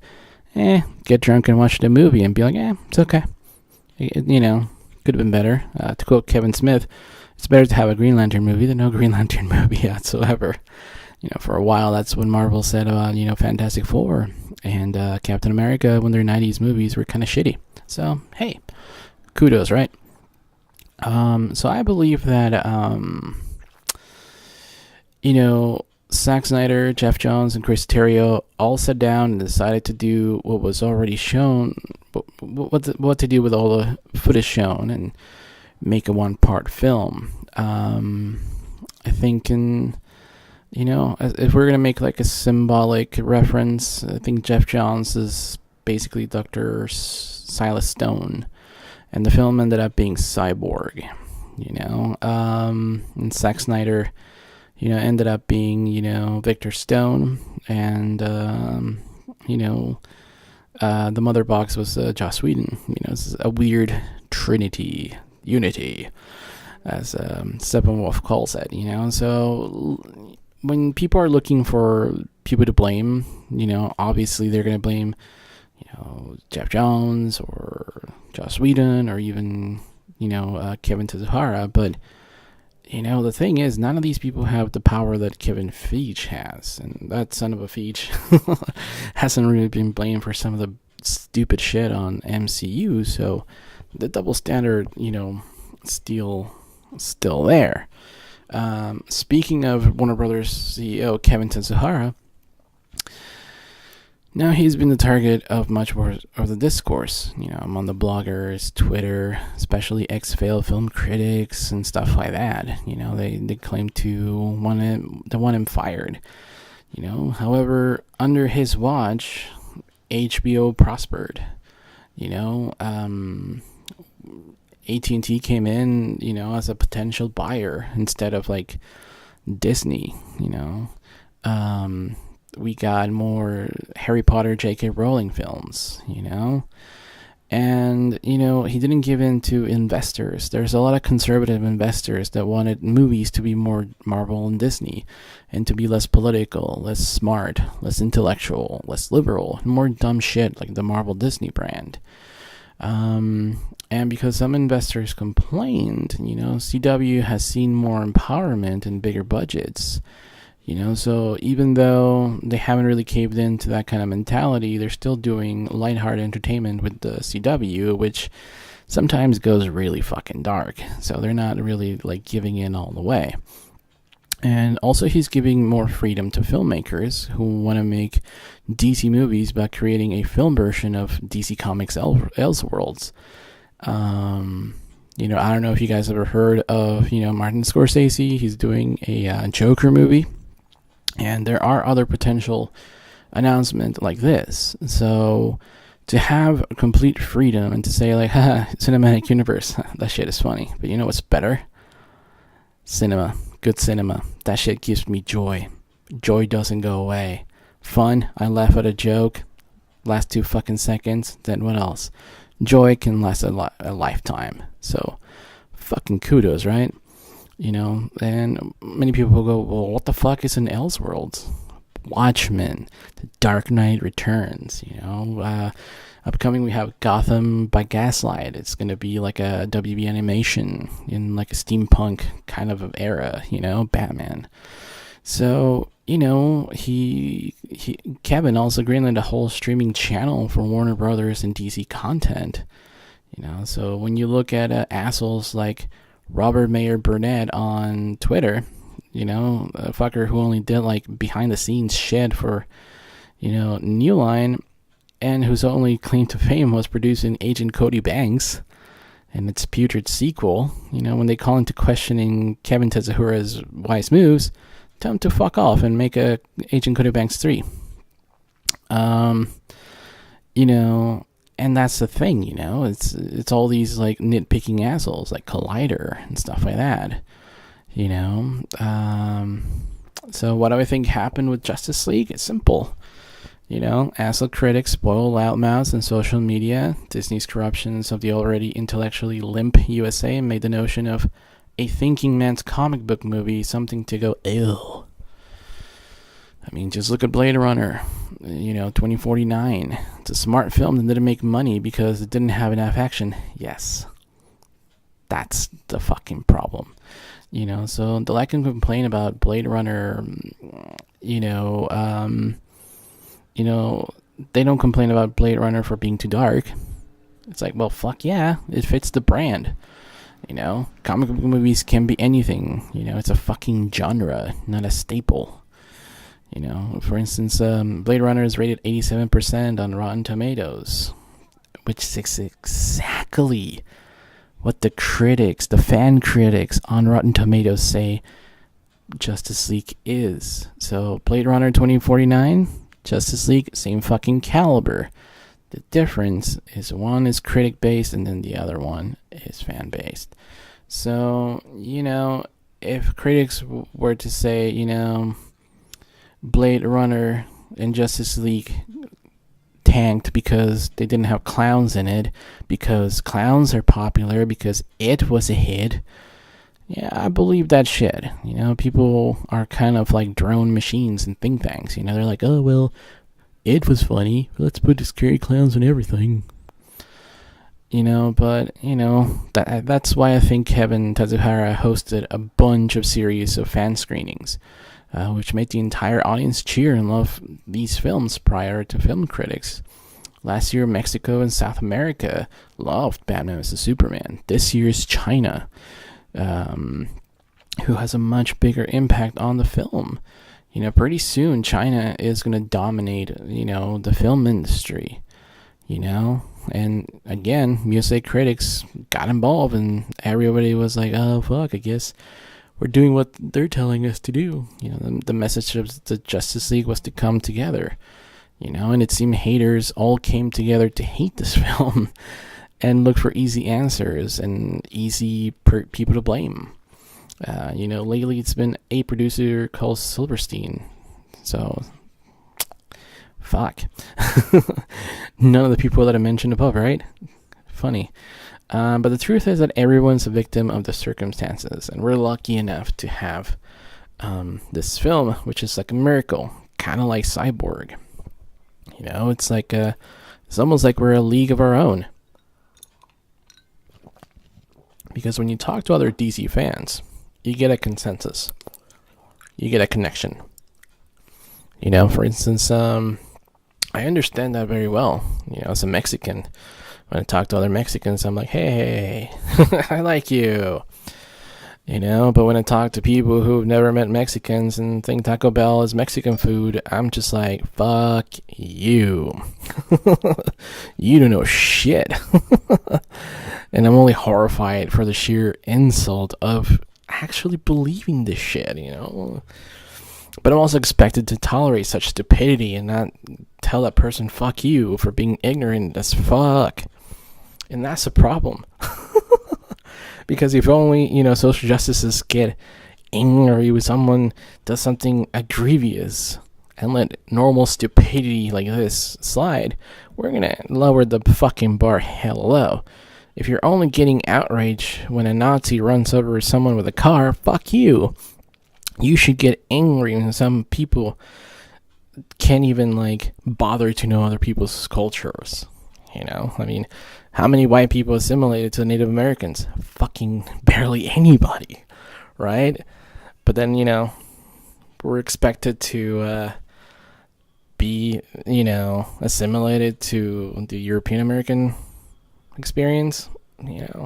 get drunk and watch the movie and be like, it's okay. Could have been better. To quote Kevin Smith, it's better to have a Green Lantern movie than no Green Lantern movie whatsoever. For a while, that's what Marvel said about, Fantastic Four and Captain America when their 90s movies were kind of shitty. So, hey, kudos, right? So I believe that, Zack Snyder, Geoff Johns, and Chris Terrio all sat down and decided to do what was already shown, what to do with all the footage shown and make a one-part film. I think if we're going to make like a symbolic reference, I think Geoff Johns is basically Dr. Silas Stone. And the film ended up being Cyborg, and Zack Snyder, ended up being, Victor Stone, and, the mother box was Joss Whedon. It's a weird unity, as Steppenwolf calls it, So when people are looking for people to blame, obviously they're going to blame Geoff Johns or Joss Whedon or even, Kevin Tsujihara. But, the thing is, none of these people have the power that Kevin Feige has. And that son of a Feige hasn't really been blamed for some of the stupid shit on MCU. So the double standard, still there. Speaking of Warner Brothers CEO Kevin Tsujihara, now he's been the target of much more of the discourse, among the bloggers, Twitter, especially ex-failed film critics and stuff like that. They claim to want him fired. However, under his watch, HBO prospered. AT&T came in, as a potential buyer instead of like Disney. We got more Harry Potter, J.K. Rowling films, and, he didn't give in to investors. There's a lot of conservative investors that wanted movies to be more Marvel and Disney and to be less political, less smart, less intellectual, less liberal, and more dumb shit like the Marvel Disney brand. And because some investors complained, CW has seen more empowerment and bigger budgets. So even though they haven't really caved into that kind of mentality, they're still doing lighthearted entertainment with the CW, which sometimes goes really fucking dark. So they're not really like giving in all the way. And also he's giving more freedom to filmmakers who want to make DC movies by creating a film version of DC Comics Elseworlds. I don't know if you guys ever heard of, Martin Scorsese. He's doing a Joker movie. And there are other potential announcements like this. So to have complete freedom and to say like, cinematic universe, that shit is funny. But you know what's better? Cinema. Good cinema. That shit gives me joy. Joy doesn't go away. Fun. I laugh at a joke. Last 2 fucking seconds. Then what else? Joy can last a lifetime. So fucking kudos, right? And many people will go, well, what the fuck is an Elseworlds? Watchmen, The Dark Knight Returns, upcoming we have Gotham by Gaslight. It's going to be like a WB animation in like a steampunk kind of era, Batman. So, Kevin also greenlit a whole streaming channel for Warner Brothers and DC content, so when you look at assholes like Robert Mayer Burnett on Twitter, a fucker who only did like behind the scenes shit for, New Line, and whose only claim to fame was producing Agent Cody Banks and its putrid sequel. When they call into questioning Kevin Tsujihara's wise moves, tell him to fuck off and make a Agent Cody Banks 3. And that's the thing, it's all these like nitpicking assholes like Collider and stuff like that, So what do I think happened with Justice League? It's simple. As the critics spoil loudmouths in social media, Disney's corruptions of the already intellectually limp USA made the notion of a thinking man's comic book movie something to go, ew. I mean, just look at Blade Runner, 2049. It's a smart film that didn't make money because it didn't have enough action. Yes. That's the fucking problem. So the I can complain about Blade Runner, they don't complain about Blade Runner for being too dark. It's like, well, fuck yeah, it fits the brand. Comic book movies can be anything. It's a fucking genre, not a staple. For instance, Blade Runner is rated 87% on Rotten Tomatoes, which is exactly what the fan critics on Rotten Tomatoes say Justice League is. So Blade Runner 2049, Justice League, same fucking caliber. The difference is one is critic-based and then the other one is fan-based. So, if critics were to say, Blade Runner and Justice League tanked because they didn't have clowns in it, because clowns are popular, because it was a hit. Yeah, I believe that shit. People are kind of like drone machines and think tanks. They're like, oh, well, it was funny. Let's put the scary clowns and everything. That's why I think Kevin Tsujihara hosted a bunch of series of fan screenings, which made the entire audience cheer and love these films prior to film critics. Last year, Mexico and South America loved Batman vs. Superman. This year's China, who has a much bigger impact on the film. Pretty soon China is going to dominate, the film industry, and again, USA critics got involved and everybody was like, oh, fuck, I guess we're doing what they're telling us to do. The message of the Justice League was to come together, and it seemed haters all came together to hate this film and look for easy answers and easy people to blame. Lately it's been a producer called Silverstein. So, fuck. None of the people that I mentioned above, right? Funny. But the truth is that everyone's a victim of the circumstances, and we're lucky enough to have this film, which is like a miracle, kind of like Cyborg. It's almost like we're a league of our own. Because when you talk to other DC fans, you get a consensus. You get a connection. For instance, I understand that very well. As a Mexican, when I talk to other Mexicans, I'm like, hey, I like you. But when I talk to people who've never met Mexicans and think Taco Bell is Mexican food, I'm just like, fuck you. You don't know shit. And I'm only horrified for the sheer insult of actually believing this shit, But I'm also expected to tolerate such stupidity and not tell that person fuck you for being ignorant as fuck. And that's a problem. Because if only, social justices get angry when someone does something egregious and let normal stupidity like this slide, we're gonna lower the fucking bar hell low. If you're only getting outraged when a Nazi runs over someone with a car, fuck you. You should get angry when some people can't even, bother to know other people's cultures. How many white people assimilated to the Native Americans? Fucking barely anybody, right? But then, we're expected to be, assimilated to the European American experience, and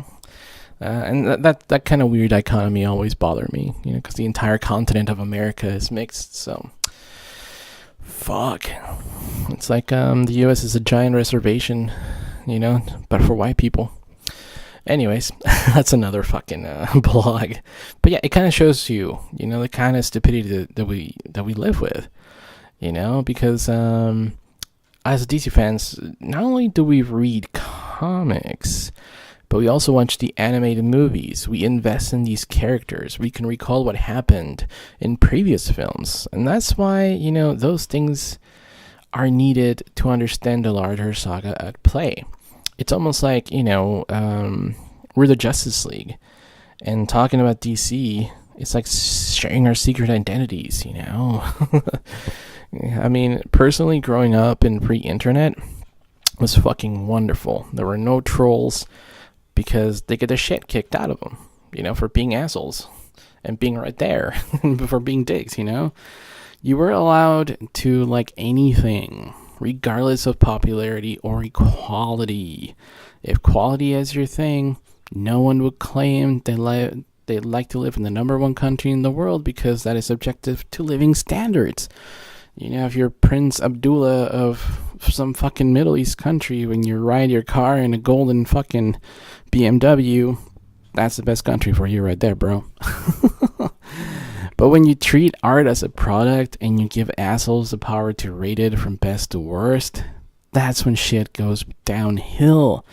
that kind of weird dichotomy always bothered me, because the entire continent of America is mixed. So fuck, it's like the US is a giant reservation, but for white people. Anyways, that's another fucking blog. But yeah, it kind of shows you, the kind of stupidity that we live with, because as DC fans, not only do we read comics, but we also watch the animated movies. We invest in these characters. We can recall what happened in previous films. And that's why, those things are needed to understand the larger saga at play. It's almost like, we're the Justice League, and talking about DC, it's like sharing our secret identities, I mean, personally, growing up in pre-internet was fucking wonderful. There were no trolls because they get the shit kicked out of them, for being assholes and being right there, for being dicks, You were allowed to like anything, regardless of popularity or equality. If quality is your thing, no one would claim they'd like to live in the number one country in the world because that is subjective to living standards. If you're Prince Abdullah of some fucking Middle East country, when you ride your car in a golden fucking BMW, that's the best country for you right there, bro. But when you treat art as a product and you give assholes the power to rate it from best to worst, that's when shit goes downhill.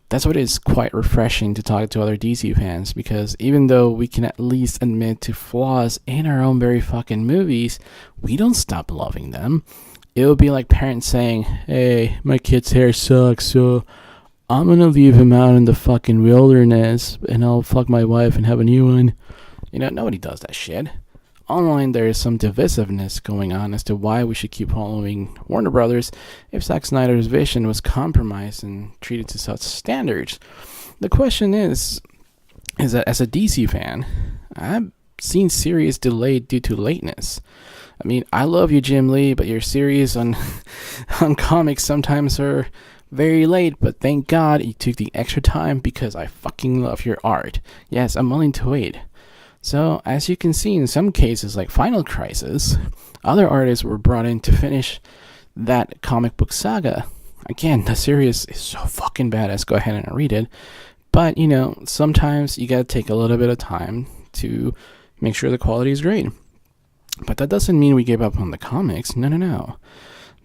That's what is quite refreshing to talk to other DC fans, because even though we can at least admit to flaws in our own very fucking movies, we don't stop loving them. It would be like parents saying, hey, my kid's hair sucks, so I'm gonna leave him out in the fucking wilderness and I'll fuck my wife and have a new one. Nobody does that shit. Online, there is some divisiveness going on as to why we should keep following Warner Brothers if Zack Snyder's vision was compromised and treated to such standards. The question is that as a DC fan, I've seen series delayed due to lateness. I mean, I love you, Jim Lee, but your series on comics sometimes are very late, but thank God you took the extra time because I fucking love your art. Yes, I'm willing to wait. So, as you can see in some cases like Final Crisis, other artists were brought in to finish that comic book saga. Again, the series is so fucking badass, go ahead and read it. But, sometimes you gotta take a little bit of time to make sure the quality is great. But that doesn't mean we give up on the comics, no.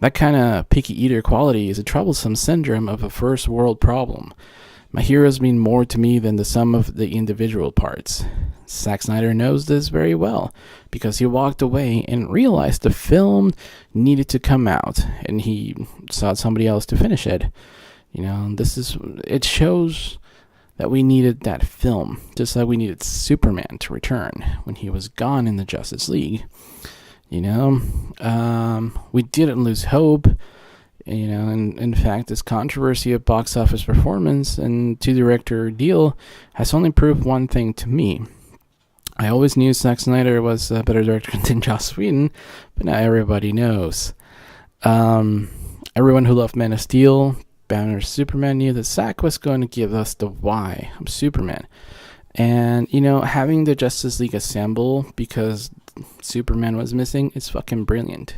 That kind of picky eater quality is a troublesome syndrome of a first world problem. My heroes mean more to me than the sum of the individual parts. Zack Snyder knows this very well because he walked away and realized the film needed to come out and he sought somebody else to finish it. It shows that we needed that film, just like we needed Superman to return when he was gone in the Justice League. We didn't lose hope. And in fact, this controversy of box office performance and two-director deal has only proved one thing to me. I always knew Zack Snyder was a better director than Joss Whedon, but now everybody knows. Everyone who loved Man of Steel, Batman vs Superman knew that Zack was going to give us the why of Superman. And, having the Justice League assemble because Superman was missing is fucking brilliant.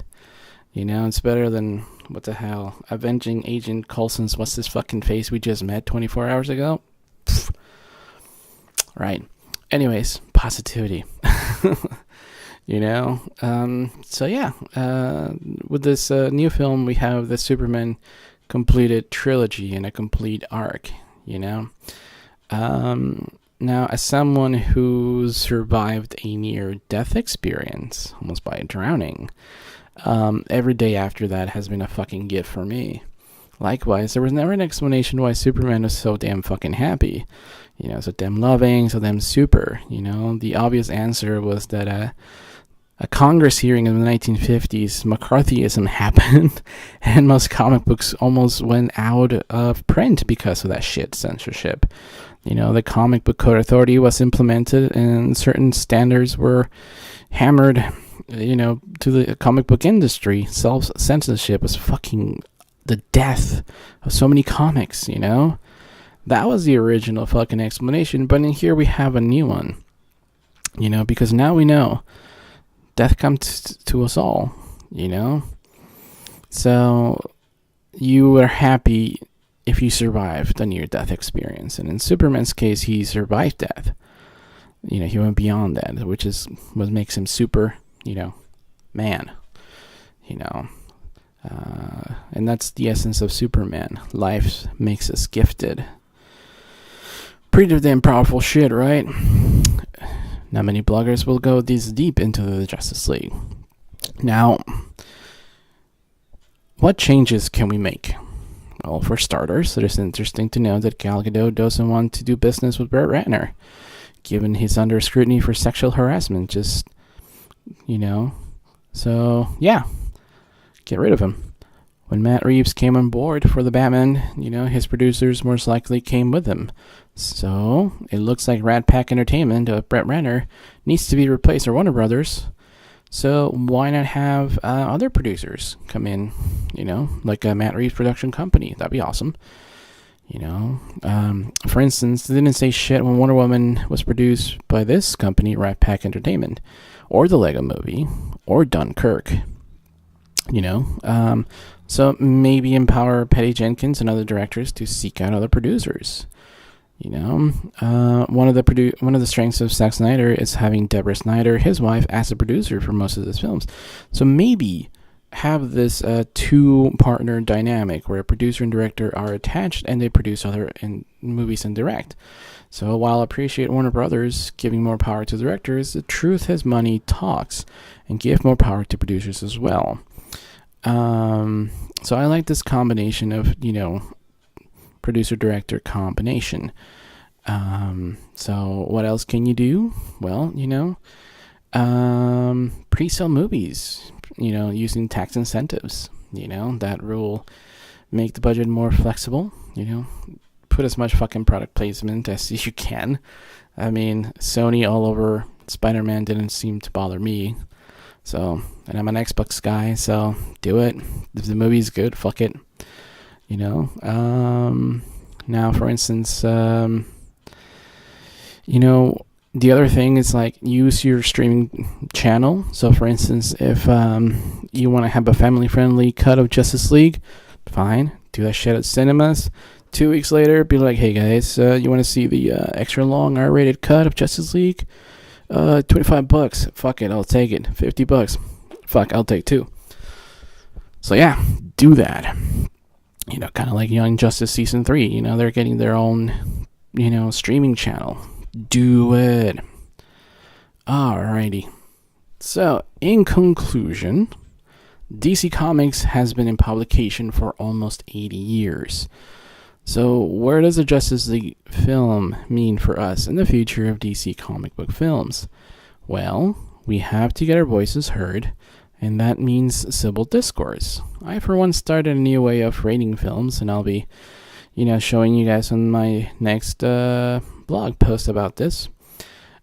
It's better than, what the hell, avenging Agent Coulson's what's his fucking face we just met 24 hours ago? Pfft. Right. Anyways, positivity. So yeah, with this new film, we have the Superman completed trilogy and a complete arc, Now, as someone who survived a near-death experience, almost by drowning, every day after that has been a fucking gift for me. Likewise, there was never an explanation why Superman was so damn fucking happy. So damn loving, so damn super. The obvious answer was that a Congress hearing in the 1950s, McCarthyism happened, and most comic books almost went out of print because of that shit censorship. The Comic Book Code Authority was implemented, and certain standards were hammered, to the comic book industry. Self-censorship was fucking the death of so many comics, That was the original fucking explanation, but in here we have a new one, because now we know death comes to us all, So you were happy if you survived a near-death experience, and in Superman's case, he survived death. He went beyond that, which is what makes him super, man, and that's the essence of Superman. Life makes us gifted. Pretty damn powerful shit, right? Not many bloggers will go this deep into the Justice League. Now, what changes can we make? Well, for starters, it is interesting to know that Gal Gadot doesn't want to do business with Brett Ratner, given he's under scrutiny for sexual harassment. Just, so yeah, get rid of him. When Matt Reeves came on board for the Batman, his producers most likely came with him. So it looks like Rat Pack Entertainment of Brett Ratner needs to be replaced, or Warner Brothers. So why not have other producers come in, like a Matt Reeves production company? That'd be awesome. For instance, they didn't say shit when Wonder Woman was produced by this company, Rat Pack Entertainment, or the Lego Movie, or Dunkirk. So maybe empower Patty Jenkins and other directors to seek out other producers. One of the strengths of Zack Snyder is having Deborah Snyder, his wife, as a producer for most of his films. So maybe have this two-partner dynamic where a producer and director are attached and they produce other movies and direct. So while I appreciate Warner Brothers giving more power to directors, the truth is money talks, and give more power to producers as well. So I like this combination of, producer-director combination. So what else can you do? Well, pre-sale movies, using tax incentives, that will make the budget more flexible, put as much fucking product placement as you can. I mean, Sony all over Spider-Man didn't seem to bother me. So, and I'm an Xbox guy, so do it. If the movie's good, fuck it. Now, for instance, the other thing is like use your streaming channel. So, for instance, if you want to have a family-friendly cut of Justice League, fine, do that shit at cinemas. 2 weeks later, be like, hey guys, you want to see the extra long R-rated cut of Justice League? $25. Fuck it, I'll take it. $50. Fuck, I'll take 2. So yeah, do that. Kind of like Young Justice Season 3. They're getting their own, streaming channel. Do it. Alrighty. So, in conclusion, DC Comics has been in publication for almost 80 years. So, where does the Justice League film mean for us in the future of DC comic book films? Well, we have to get our voices heard, and that means civil discourse. I, for one, started a new way of rating films, and I'll be, showing you guys on my next blog post about this.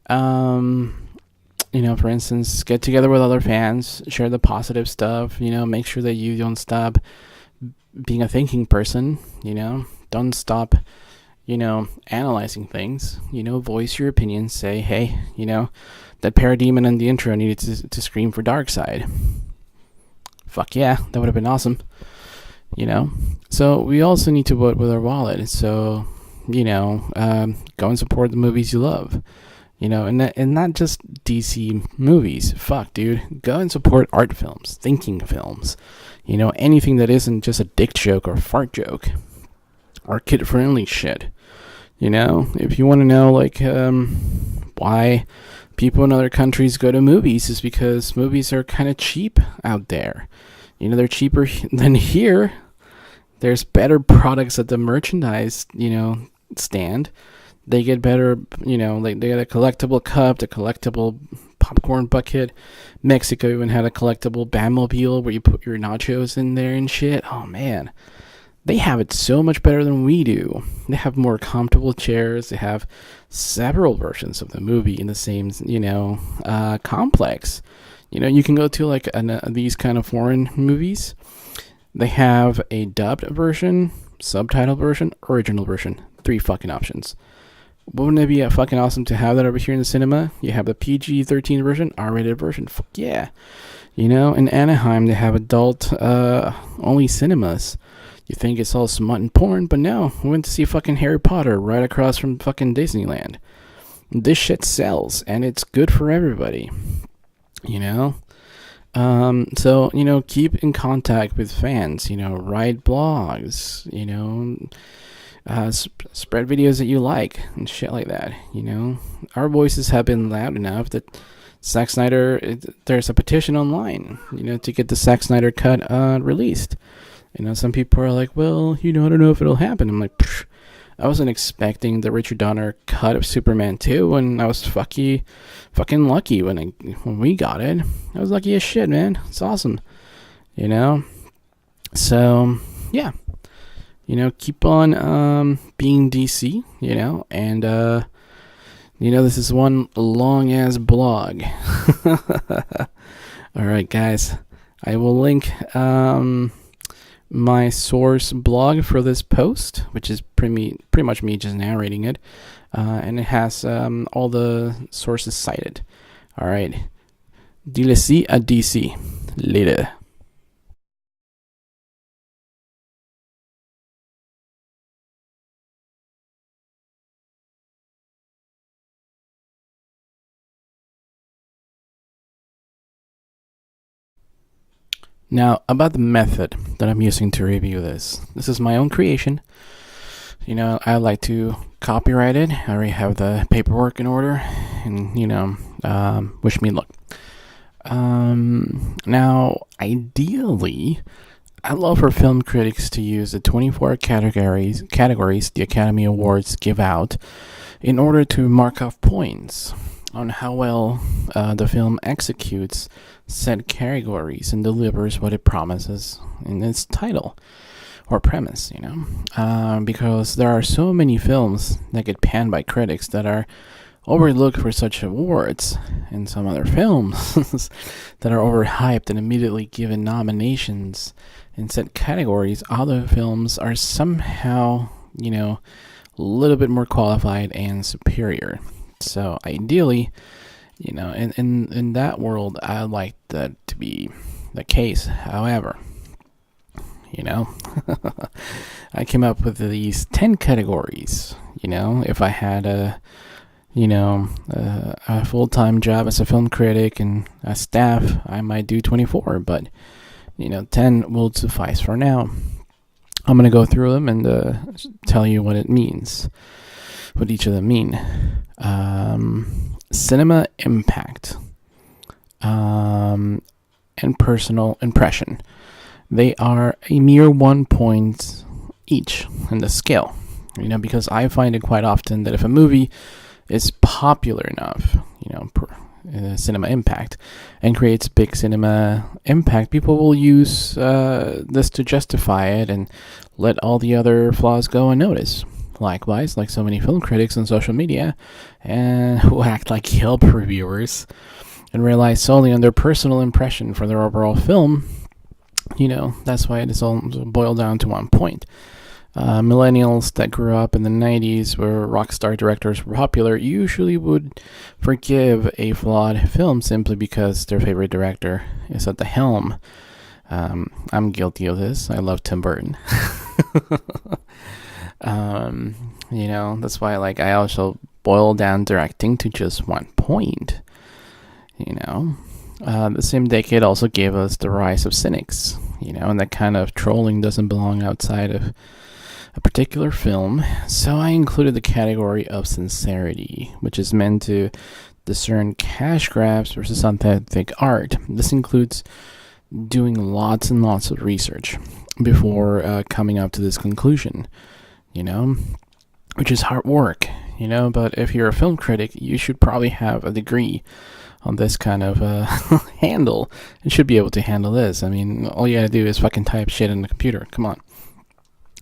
For instance, get together with other fans, share the positive stuff, make sure that you don't stop being a thinking person, don't stop, analyzing things, voice your opinion, say, hey, that parademon in the intro needed to scream for Darkseid. Fuck yeah, that would have been awesome, So we also need to vote with our wallet, so, go and support the movies you love, and not just DC movies. Fuck, dude, go and support art films, thinking films, anything that isn't just a dick joke or fart joke. Or kid-friendly shit. If you want to know, why people in other countries go to movies, is because movies are kind of cheap out there. They're cheaper than here. There's better products at the merchandise, stand. They get better, they get a collectible cup, the collectible popcorn bucket. Mexico even had a collectible Batmobile where you put your nachos in there and shit. Oh, man. They have it so much better than we do. They have more comfortable chairs. They have several versions of the movie in the same, complex. You can go to these kind of foreign movies. They have a dubbed version, subtitle version, original version. 3 fucking options. Wouldn't it be fucking awesome to have that over here in the cinema? You have the PG-13 version, R-rated version. Fuck yeah. In Anaheim, they have adult only cinemas. You think it's all smut and porn, but no. We went to see fucking Harry Potter right across from fucking Disneyland. This shit sells, and it's good for everybody. So, keep in contact with fans, write blogs, spread videos that you like, and shit like that, Our voices have been loud enough that Zack Snyder, there's a petition online, to get the Zack Snyder cut released. Some people are like, well, I don't know if it'll happen. I'm like, pfft, I wasn't expecting the Richard Donner cut of Superman 2, and I was fucking lucky when we got it. I was lucky as shit, man. It's awesome, So, yeah, keep on being DC, and this is one long ass blog. All right, guys, I will link my source blog for this post, which is pretty much me just narrating it, and it has all the sources cited. All right, DLC at DC later. Now, about the method that I'm using to review this. This is my own creation. I like to copyright it. I already have the paperwork in order, and wish me luck. Now, ideally, I'd love for film critics to use the 24 categories the Academy Awards give out in order to mark off points on how well the film executes said categories and delivers what it promises in its title or premise, because there are so many films that get panned by critics that are overlooked for such awards, and some other films that are overhyped and immediately given nominations in said categories. Other films are somehow, a little bit more qualified and superior. So ideally, in that world, I'd like that to be the case. However, I came up with these 10 categories. If I had a full-time job as a film critic and a staff, I might do 24, but 10 will suffice for now. I'm going to go through them and tell you what it means, what each of them mean. Cinema impact and personal impression. They are a mere 1 point each in the scale, because I find it quite often that if a movie is popular enough, cinema impact, and creates big cinema impact, people will use this to justify it and let all the other flaws go unnoticed. Likewise, like so many film critics on social media, and who act like Yelp reviewers and rely solely on their personal impression for their overall film, that's why it is all boiled down to 1 point. Millennials that grew up in the 90s where rock star directors were popular usually would forgive a flawed film simply because their favorite director is at the helm. I'm guilty of this. I love Tim Burton. That's why I also boil down directing to just 1 point. The same decade also gave us the rise of cynics, and that kind of trolling doesn't belong outside of a particular film. So I included the category of sincerity, which is meant to discern cash grabs versus authentic art. This includes doing lots and lots of research before coming up to this conclusion, which is hard work, but if you're a film critic, you should probably have a degree on this kind of handle and should be able to handle this. I mean, all you gotta do is fucking type shit in the computer. Come on.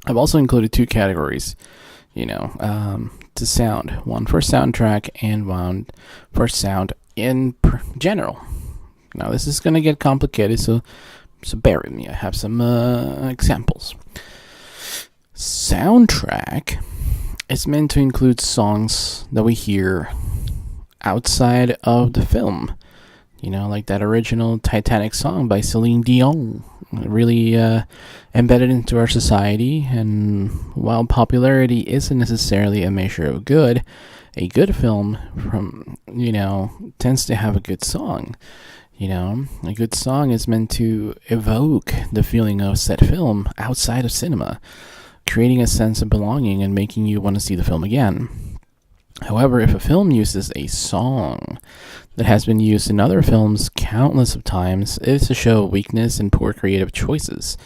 I've also included 2 categories, to sound. One for soundtrack and one for sound in general. Now, this is going to get complicated, so bear with me. I have some examples. Soundtrack is meant to include songs that we hear outside of the film. Like that original Titanic song by Celine Dion. Really embedded into our society, and while popularity isn't necessarily a measure of good, a good film tends to have a good song. A good song is meant to evoke the feeling of said film outside of cinema, creating a sense of belonging and making you want to see the film again. However, if a film uses a song that has been used in other films countless of times, it's a show of weakness and poor creative choices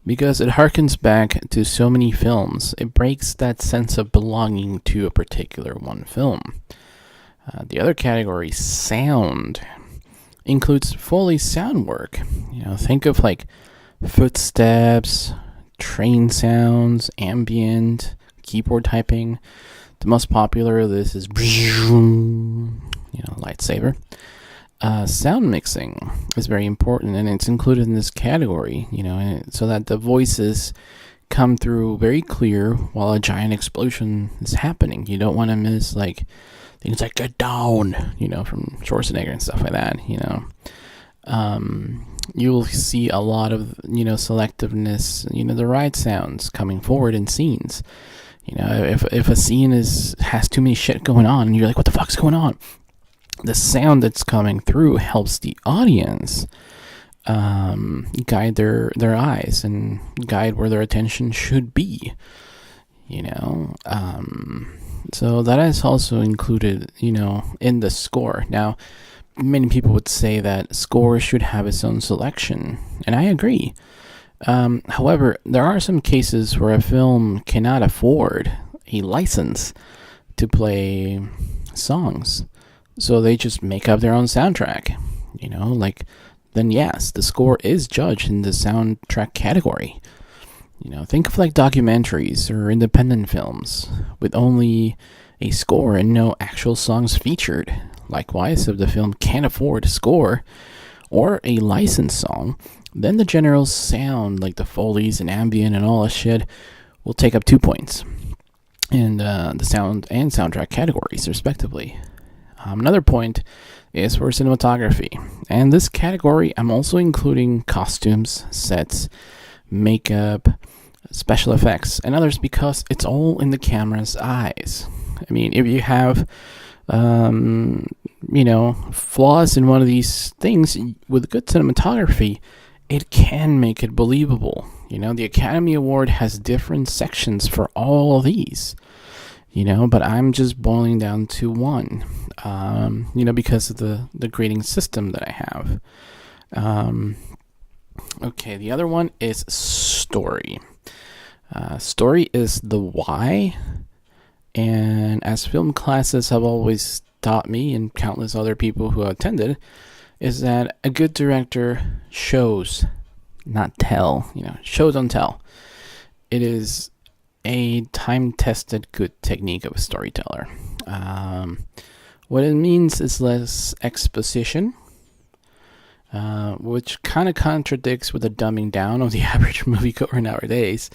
because it harkens back to so many films. It breaks that sense of belonging to a particular one film. The other category, sound, includes Foley sound work. Think of like footsteps, train sounds, ambient, keyboard typing. The most popular of this is lightsaber. Sound mixing is very important, and it's included in this category, so that the voices come through very clear while a giant explosion is happening. You don't want to miss like things like "get down," from Schwarzenegger and stuff like that. You will see a lot of selectiveness, the right sounds coming forward in scenes. If a scene has too many shit going on, and you're like, what the fuck's going on? The sound that's coming through helps the audience guide their eyes and guide where their attention should be. So that is also included, in the score. Now, many people would say that score should have its own selection, and I agree. However, there are some cases where a film cannot afford a license to play songs, so they just make up their own soundtrack. Then yes, the score is judged in the soundtrack category. Think of like documentaries or independent films with only a score and no actual songs featured. Likewise, if the film can't afford a score or a licensed song, then the general sound, like the Foleys and ambient and all that shit, will take up 2 points in the sound and soundtrack categories, respectively. Another point is for cinematography. And this category, I'm also including costumes, sets, makeup, special effects, and others because it's all in the camera's eyes. I mean, if you have flaws in one of these things, with good cinematography, it can make it believable. The Academy Award has different sections for all of these, but I'm just boiling down to one, because of the grading system that I have. Okay, the other one is story. Story is the why, and as film classes have always taught me and countless other people who attended, is that a good director shows, not tell. Show don't tell. It is a time-tested good technique of a storyteller. What it means is less exposition, which kind of contradicts with the dumbing down of the average moviegoer nowadays.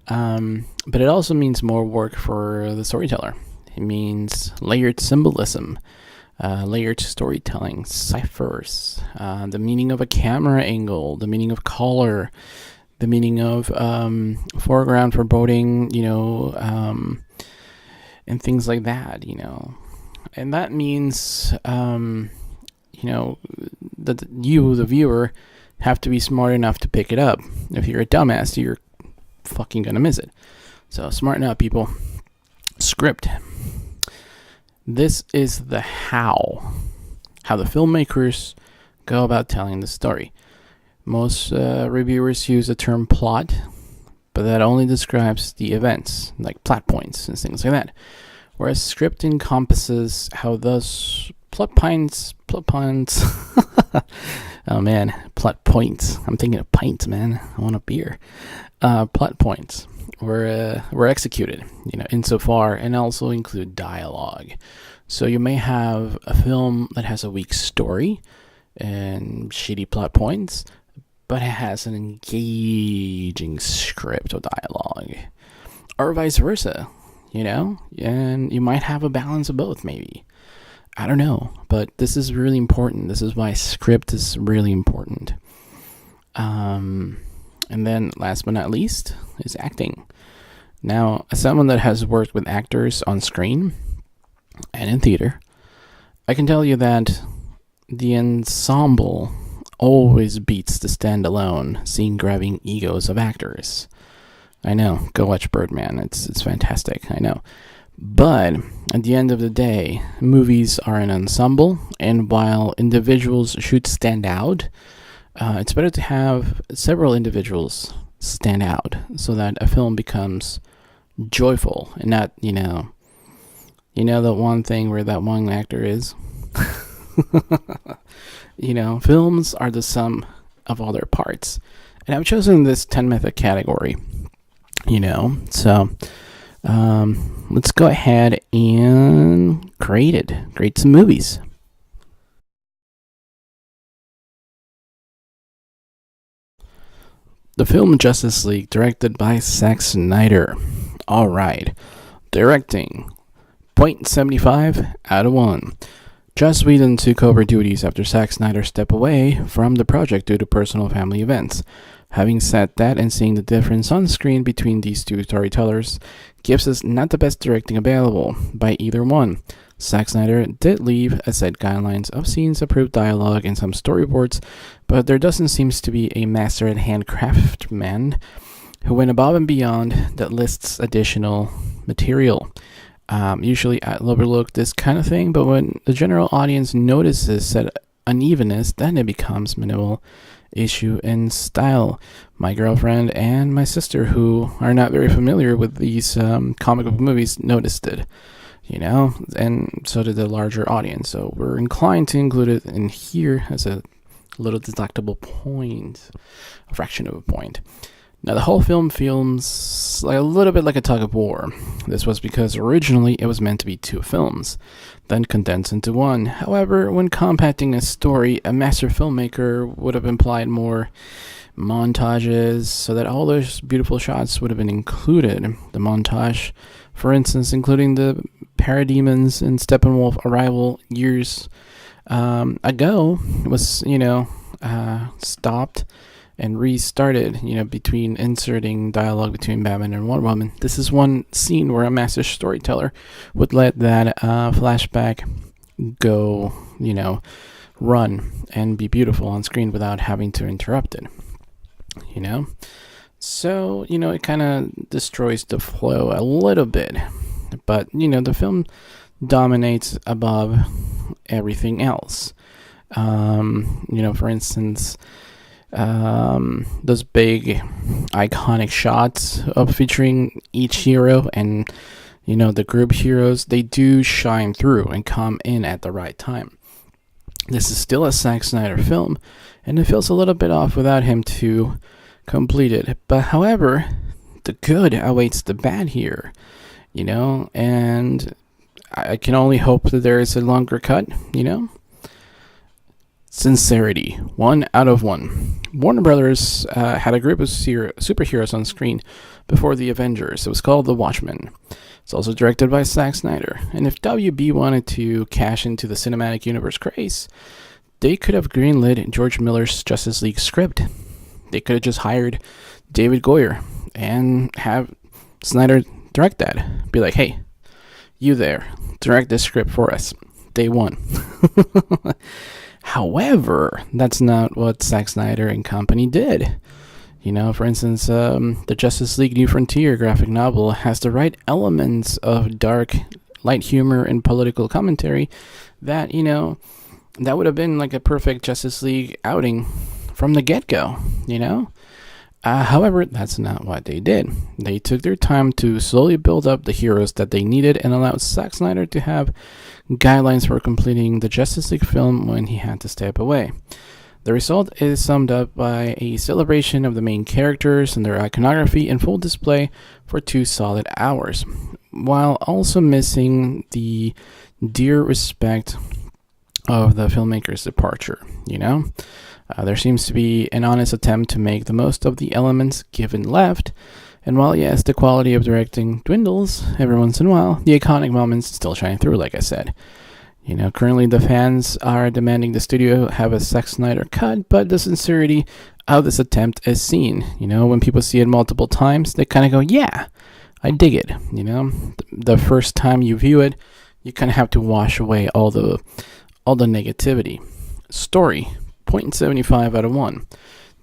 But it also means more work for the storyteller. It means layered symbolism, layered storytelling, ciphers, the meaning of a camera angle, the meaning of color, the meaning of foreground foreboding, and things like that, And that means, that you, the viewer, have to be smart enough to pick it up. If you're a dumbass, you're fucking gonna miss it. So smarten up, people. Script. This is the how the filmmakers go about telling the story. Most reviewers use the term plot, but that only describes the events, like plot points and things like that. Whereas script encompasses how those plot points oh man, plot points. I'm thinking of pints, man. I want a beer. Plot points were executed, insofar, and also include dialogue. So you may have a film that has a weak story and shitty plot points, but it has an engaging script or dialogue. Or vice versa, and you might have a balance of both, maybe. I don't know, but this is really important. This is why script is really important. And then last but not least is acting. Now, as someone that has worked with actors on screen and in theater, I can tell you that the ensemble always beats the standalone scene-grabbing egos of actors. I know, go watch Birdman. It's fantastic, I know. But at the end of the day, movies are an ensemble, and while individuals should stand out, it's better to have several individuals stand out so that a film becomes joyful and not, the one thing where that one actor is. Films are the sum of all their parts. And I've chosen this 10 method category, so let's go ahead and create some movies. The film Justice League, directed by Zack Snyder. All right, directing, 0.75 out of 1. Joss Whedon took over duties after Zack Snyder stepped away from the project due to personal family events. Having said that, and seeing the difference on screen between these two storytellers gives us not the best directing available by either one. Zack Snyder did leave a set guidelines of scenes, approved dialogue, and some storyboards, but there doesn't seem to be a master at handcraft man who went above and beyond that lists additional material. Usually I overlook this kind of thing, but when the general audience notices that unevenness, then it becomes minimal issue in style. My girlfriend and my sister, who are not very familiar with these comic book movies, noticed it, and so did the larger audience. So we're inclined to include it in here as a little deductible point, a fraction of a point. Now, the whole film feels like a little bit like a tug of war. This was because originally it was meant to be 2 films, then condensed into 1. However, when compacting a story, a master filmmaker would have implied more montages so that all those beautiful shots would have been included. The montage, for instance, including the parademons in Steppenwolf Arrival years ago, was, stopped and restarted, between inserting dialogue between Batman and Wonder Woman. This is one scene where a master storyteller would let that flashback go, run and be beautiful on screen without having to interrupt it, So, it kind of destroys the flow a little bit. But, the film dominates above everything else. For instance, those big iconic shots of featuring each hero and the group heroes, they do shine through and come in at the right time. This is still a Zack Snyder film, and it feels a little bit off without him to complete it. But however, the good outweighs the bad here, and I can only hope that there is a longer cut, Sincerity, 1 out of 1. Warner Brothers had a group of superheroes on screen before the Avengers. It was called The Watchmen. It's also directed by Zack Snyder. And if WB wanted to cash into the cinematic universe craze, they could have greenlit George Miller's Justice League script. They could have just hired David Goyer and have Snyder direct that. Be like, hey, you there, direct this script for us. Day 1. However, that's not what Zack Snyder and company did. For instance, the Justice League New Frontier graphic novel has the right elements of dark, light humor and political commentary that, that would have been like a perfect Justice League outing from the get-go, However, that's not what they did. They took their time to slowly build up the heroes that they needed and allowed Zack Snyder to have guidelines for completing the Justice League film when he had to step away. The result is summed up by a celebration of the main characters and their iconography in full display for 2 solid hours, while also missing the due respect of the filmmaker's departure, There seems to be an honest attempt to make the most of the elements given left, and while yes, the quality of directing dwindles every once in a while, the iconic moments still shine through, like I said. Currently the fans are demanding the studio have a Zack Snyder cut, but the sincerity of this attempt is seen. When people see it multiple times, they kind of go, yeah, I dig it. The first time you view it, you kind of have to wash away all the negativity. Story, 0.75 out of 1.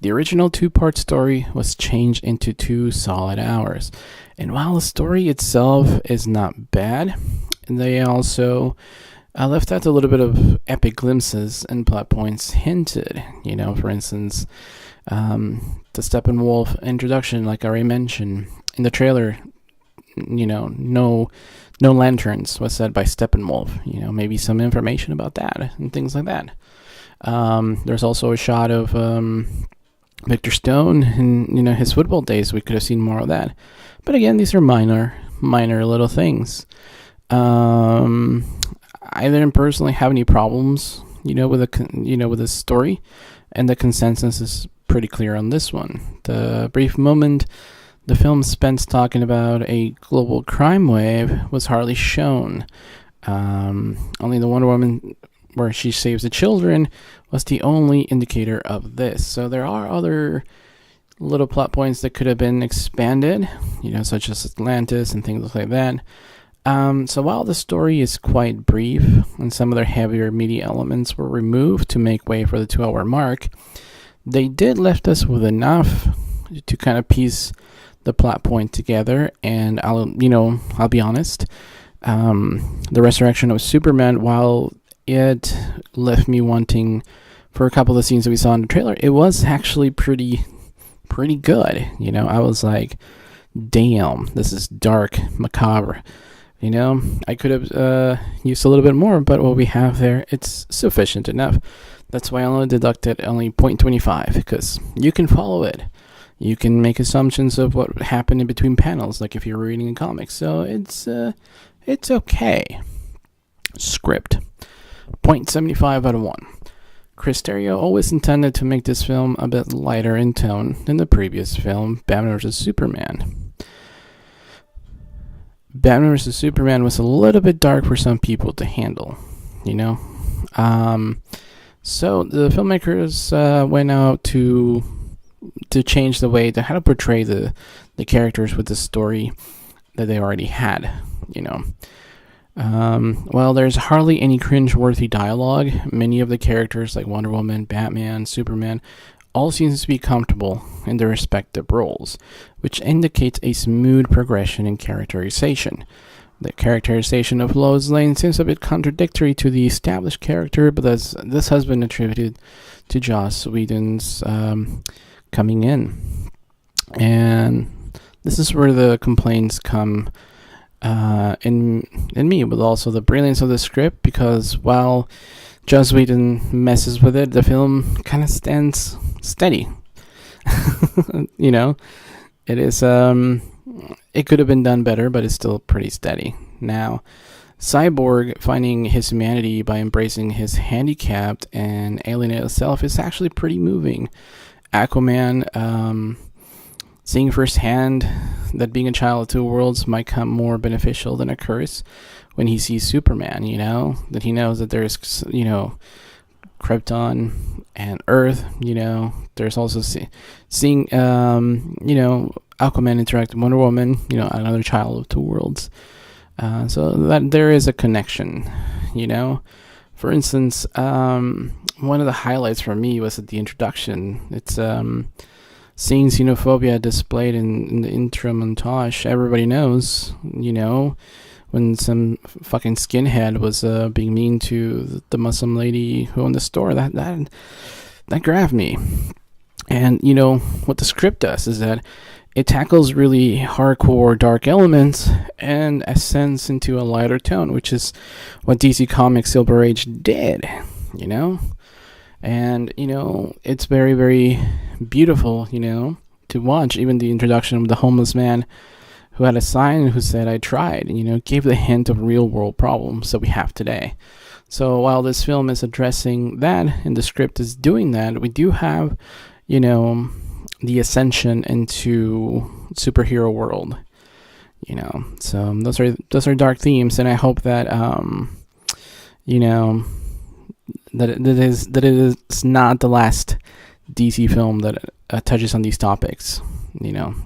The original 2-part story was changed into 2 solid hours. And while the story itself is not bad, they also left out a little bit of epic glimpses and plot points hinted. For instance, The Steppenwolf introduction, like I already mentioned in the trailer, no lanterns was said by Steppenwolf. Maybe some information about that and things like that. There's also a shot of Victor Stone in his football days. We could have seen more of that, but again, these are minor little things. I didn't personally have any problems, with the story, and the consensus is pretty clear on this one. The brief moment the film spent talking about a global crime wave was hardly shown. Only the Wonder Woman where she saves the children was the only indicator of this. So there are other little plot points that could have been expanded, such as Atlantis and things like that. So while the story is quite brief and some of their heavier media elements were removed to make way for the 2-hour mark, they did left us with enough to kind of piece the plot point together. And I'll be honest, the resurrection of Superman, while it left me wanting for a couple of the scenes that we saw in the trailer, it was actually pretty good. I was like, damn, this is dark, macabre. I could have used a little bit more, but what we have there, it's sufficient enough. That's why I only deducted only 0.25, because you can follow it. You can make assumptions of what happened in between panels, like if you're reading a comic. So it's okay. Script. 0.75 out of 1. Chris Terrio always intended to make this film a bit lighter in tone than the previous film, Batman vs. Superman. Batman vs. Superman was a little bit dark for some people to handle, So the filmmakers went out to change the way how to portray the characters with the story that they already had, Well, there's hardly any cringe-worthy dialogue. Many of the characters, like Wonder Woman, Batman, Superman, all seems to be comfortable in their respective roles, which indicates a smooth progression in characterization. The characterization of Lois Lane seems a bit contradictory to the established character, but this has been attributed to Joss Whedon's coming in. And this is where the complaints come in me, but also the brilliance of the script, because while Joss Whedon messes with it, the film kind of stands steady. It is it could have been done better, but it's still pretty steady. Now, Cyborg finding his humanity by embracing his handicapped and alienated self is actually pretty moving. Aquaman seeing firsthand that being a child of two worlds might come more beneficial than a curse when he sees Superman, that he knows that there's, Krypton and Earth, there's also seeing, Aquaman interact with Wonder Woman, another child of two worlds. So that there is a connection, For instance, one of the highlights for me was at the introduction. It's seeing xenophobia displayed in the intro montage. Everybody knows, when some fucking skinhead was being mean to the Muslim lady who owned the store. That grabbed me. And, what the script does is that it tackles really hardcore dark elements and ascends into a lighter tone, which is what DC Comics Silver Age did, And, it's very, very beautiful, to watch. Even the introduction of the homeless man who had a sign who said, "I tried," gave the hint of real-world problems that we have today. So while this film is addressing that, and the script is doing that, we do have, the ascension into superhero world, So those are dark themes, and I hope that, that it is not the last DC film that touches on these topics.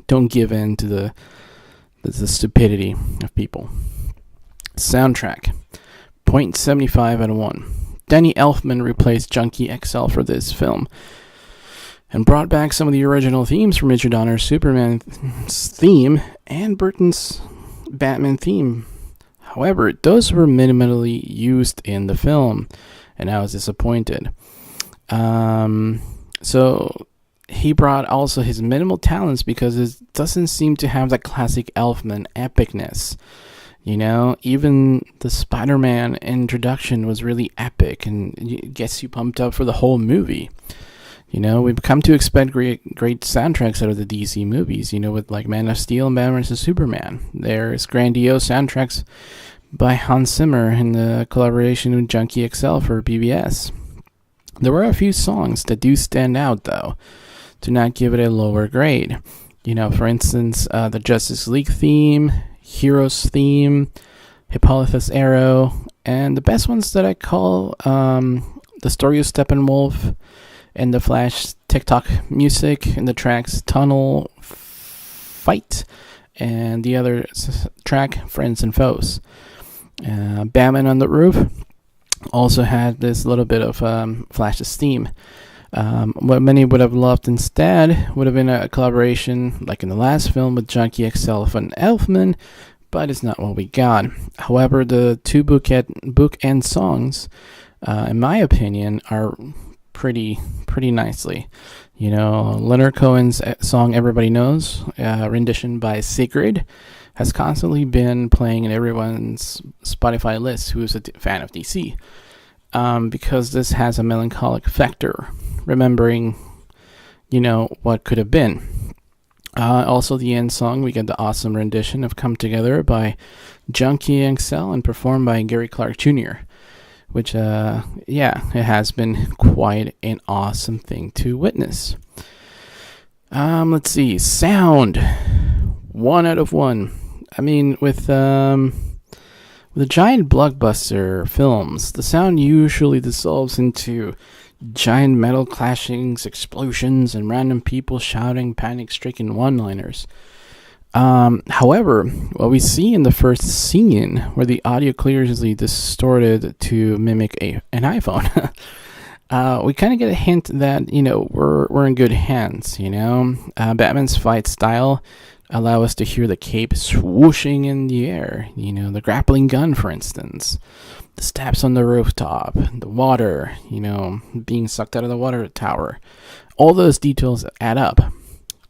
Don't give in to the stupidity of people. Soundtrack. 0.75 out of 1. Danny Elfman replaced Junkie XL for this film and brought back some of the original themes from Richard Donner's Superman's theme and Burton's Batman theme. However, those were minimally used in the film, and I was disappointed. So he brought also his minimal talents because it doesn't seem to have that classic Elfman epicness. Even the Spider-Man introduction was really epic and it gets you pumped up for the whole movie. We've come to expect great soundtracks out of the DC movies, with like Man of Steel and Batman vs. Superman. There's grandiose soundtracks by Hans Zimmer in the collaboration with Junkie XL for BBS. There were a few songs that do stand out, though, to not give it a lower grade. For instance, the Justice League theme, Heroes theme, Hippolyta's Arrow, and the best ones that I call the story of Steppenwolf and the Flash TikTok music and the tracks Tunnel, Fight, and the other track, Friends and Foes. Batman on the Roof also had this little bit of Flash's theme. What many would have loved instead would have been a collaboration, like in the last film, with Junkie XL and Elfman, but it's not what we got. However, the two bookend songs, in my opinion, are pretty nicely. Leonard Cohen's song Everybody Knows, rendition by Sigrid, has constantly been playing in everyone's Spotify list who is a fan of DC, because this has a melancholic factor, remembering, what could have been. Also, the end song, we get the awesome rendition of Come Together by Junkie XL and performed by Gary Clark Jr., which, it has been quite an awesome thing to witness. Let's see, sound, 1 out of 1. I mean, with the giant blockbuster films, the sound usually dissolves into giant metal clashings, explosions, and random people shouting panic-stricken one-liners. However, what we see in the first scene, where the audio clearly distorted to mimic an iPhone, we kind of get a hint that we're in good hands. Batman's fight style allow us to hear the cape swooshing in the air. The grappling gun, for instance, the steps on the rooftop, the water, being sucked out of the water tower. All those details add up.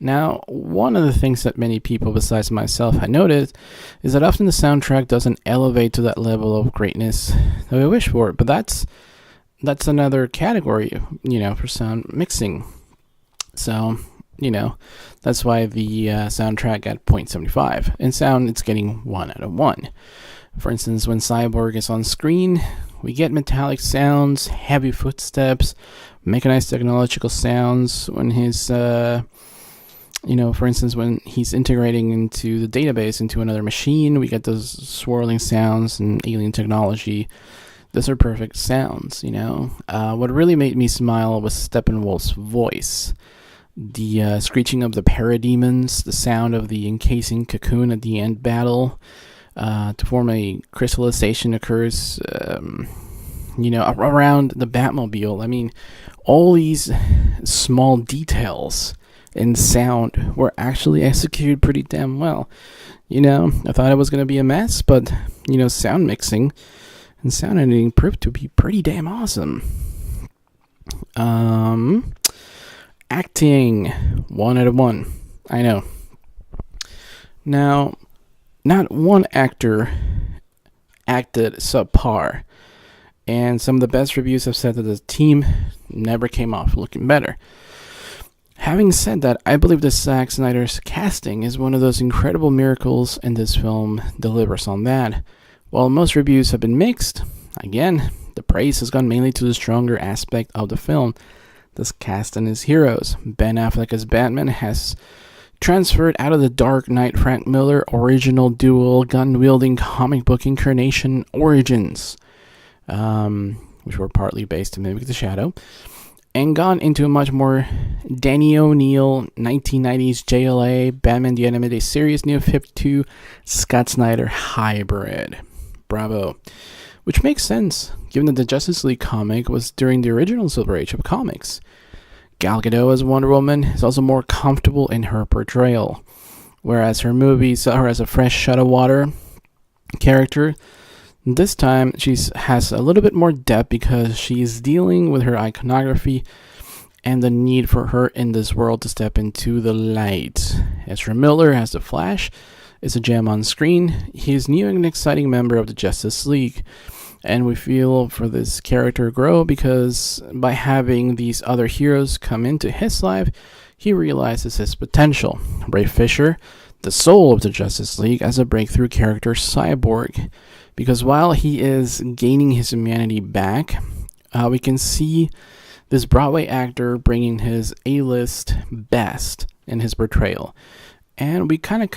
Now, one of the things that many people besides myself had noticed is that often the soundtrack doesn't elevate to that level of greatness that we wish for, but that's another category, for sound mixing. So, that's why the soundtrack got 0.75. In sound, it's getting 1 out of 1. For instance, when Cyborg is on screen, we get metallic sounds, heavy footsteps, mechanized technological sounds. When his, for instance, when he's integrating into the database into another machine, we get those swirling sounds and alien technology. Those are perfect sounds, What really made me smile was Steppenwolf's voice. The screeching of the parademons, the sound of the encasing cocoon at the end battle, to form a crystallization occurs, around the Batmobile. I mean, all these small details in sound were actually executed pretty damn well. I thought it was going to be a mess, but, sound mixing and sound editing proved to be pretty damn awesome. Acting, 1 out of 1. I know. Now, not one actor acted subpar, and some of the best reviews have said that the team never came off looking better. Having said that, I believe that Zack Snyder's casting is one of those incredible miracles, and this film delivers on that. While most reviews have been mixed, again, the praise has gone mainly to the stronger aspect of the film, this cast and his heroes. Ben Affleck as Batman has transferred out of the Dark Knight Frank Miller original dual gun-wielding comic book incarnation origins, which were partly based to mimic The Shadow, and gone into a much more Danny O'Neill 1990s JLA Batman the Animated Series New 52 Scott Snyder hybrid. Bravo. Which makes sense, given that the Justice League comic was during the original Silver Age of comics. Gal Gadot as Wonder Woman is also more comfortable in her portrayal, whereas her movie saw her as a fresh shot of water character. This time, she has a little bit more depth because she is dealing with her iconography and the need for her in this world to step into the light. Ezra Miller as the Flash is a gem on screen. He's new and exciting member of the Justice League, and we feel for this character grow because by having these other heroes come into his life, he realizes his potential. Ray Fisher, the soul of the Justice League, as a breakthrough character Cyborg, because while he is gaining his humanity back, we can see this Broadway actor bringing his A-list best in his portrayal, and we kind of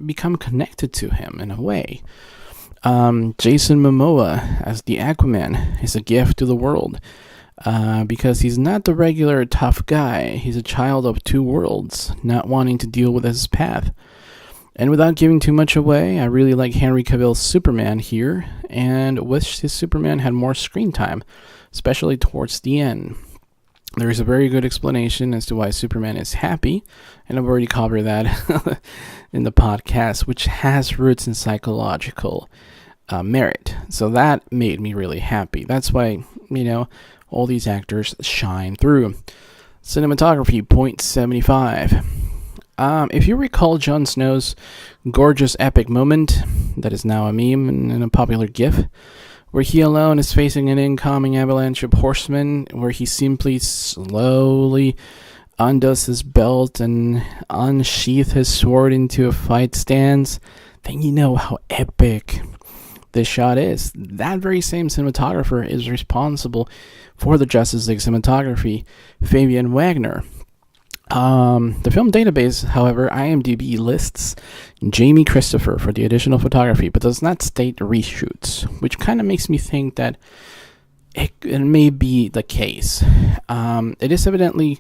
become connected to him in a way. Jason Momoa as the Aquaman is a gift to the world, because he's not the regular tough guy. He's a child of two worlds, not wanting to deal with his path. And without giving too much away, I really like Henry Cavill's Superman here, and wish his Superman had more screen time, especially towards the end. There is a very good explanation as to why Superman is happy, and I've already covered that in the podcast, which has roots in psychological merit. So that made me really happy. That's why, all these actors shine through. Cinematography, 0.75. If you recall Jon Snow's gorgeous epic moment, that is now a meme and a popular GIF, where he alone is facing an incoming avalanche of horsemen, where he simply slowly undoes his belt and unsheaths his sword into a fight stance, then you know how epic this shot is. That very same cinematographer is responsible for the Justice League cinematography, Fabian Wagner. The film database, however, IMDb lists Jamie Christopher for the additional photography, but does not state reshoots, which kind of makes me think that it may be the case. It is evidently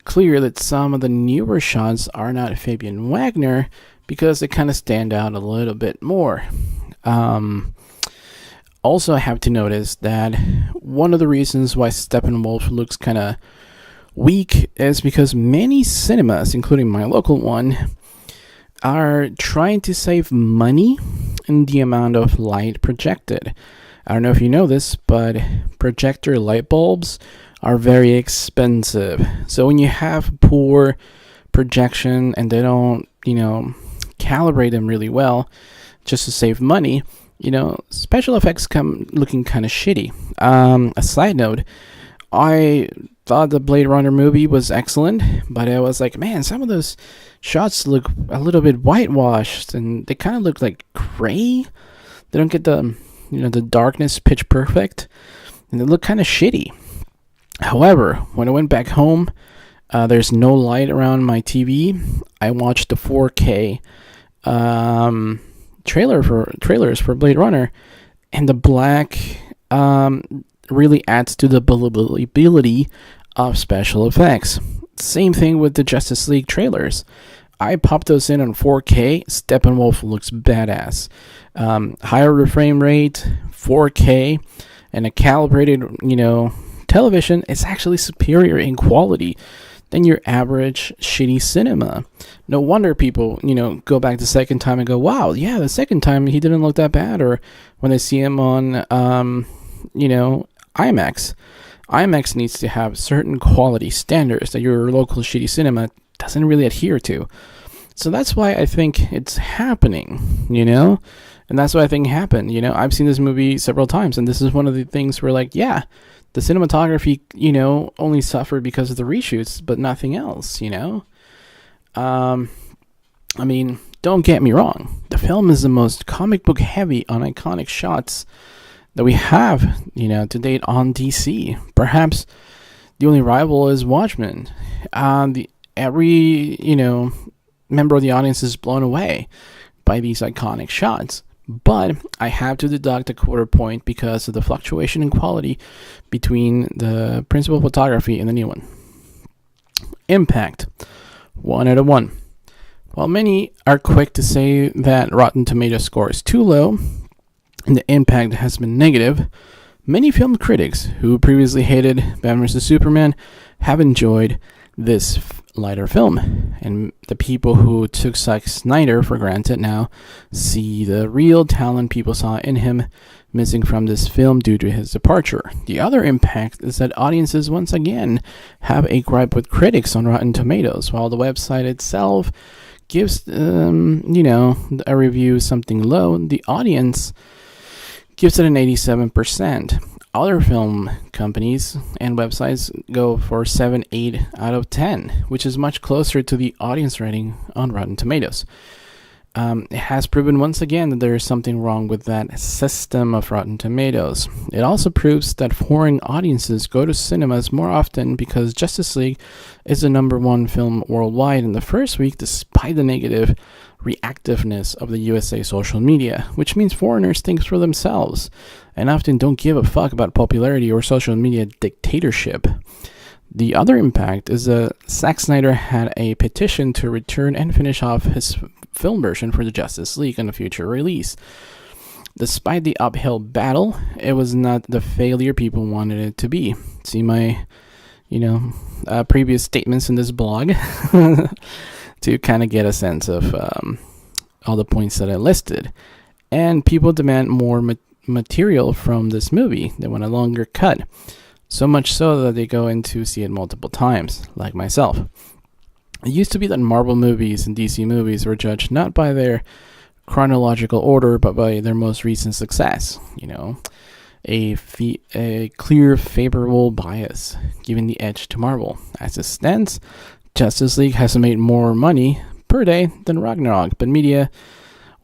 clear that some of the newer shots are not Fabian Wagner because they kind of stand out a little bit more. Also, I have to notice that one of the reasons why Steppenwolf looks kind of weak is because many cinemas, including my local one, are trying to save money in the amount of light projected. I don't know if you know this, but projector light bulbs are very expensive. So when you have poor projection and they don't, calibrate them really well just to save money, special effects come looking kind of shitty. A side note, I thought the Blade Runner movie was excellent, but I was like, man, some of those shots look a little bit whitewashed, and they kind of look like gray. They don't get the, the darkness pitch perfect, and they look kind of shitty. However, when I went back home, there's no light around my TV. I watched the 4K trailers for Blade Runner, and the black really adds to the believability of special effects. Same thing with the Justice League trailers. I popped those in on 4K. Steppenwolf looks badass. Higher frame rate, 4K, and a calibrated, television is actually superior in quality than your average shitty cinema. No wonder people, go back the second time and go, wow, yeah, the second time he didn't look that bad. Or when they see him on, IMAX. IMAX needs to have certain quality standards that your local shitty cinema doesn't really adhere to. So that's why I think it's happening, And that's what I think happened, I've seen this movie several times, and this is one of the things where, the cinematography, only suffered because of the reshoots, but nothing else, don't get me wrong. The film is the most comic book heavy on iconic shots that we have, to date on DC. Perhaps the only rival is Watchmen. Every member of the audience is blown away by these iconic shots. But I have to deduct a quarter point because of the fluctuation in quality between the principal photography and the new one. Impact, 1 out of 1. While many are quick to say that Rotten Tomatoes score is too low and the impact has been negative, many film critics who previously hated Batman vs. Superman have enjoyed this lighter film. And the people who took Zack Snyder for granted now see the real talent people saw in him missing from this film due to his departure. The other impact is that audiences once again have a gripe with critics on Rotten Tomatoes, while the website itself gives, a review something low. The audience gives it an 87%. Other film companies and websites go for 7, 8 out of 10, which is much closer to the audience rating on Rotten Tomatoes. It has proven once again that there is something wrong with that system of Rotten Tomatoes. It also proves that foreign audiences go to cinemas more often because Justice League is the #1 film worldwide in the first week, despite the negative reactiveness of the USA social media, which means foreigners think for themselves and often don't give a fuck about popularity or social media dictatorship. The other impact is that Zack Snyder had a petition to return and finish off his film version for the Justice League in a future release. Despite the uphill battle, it was not the failure people wanted it to be. See my, previous statements in this blog to kind of get a sense of all the points that I listed. And people demand more material from this movie. They want a longer cut. So much so that they go in to see it multiple times, like myself. It used to be that Marvel movies and DC movies were judged not by their chronological order, but by their most recent success. A clear favorable bias, giving the edge to Marvel. As it stands, Justice League has made more money per day than Ragnarok, but media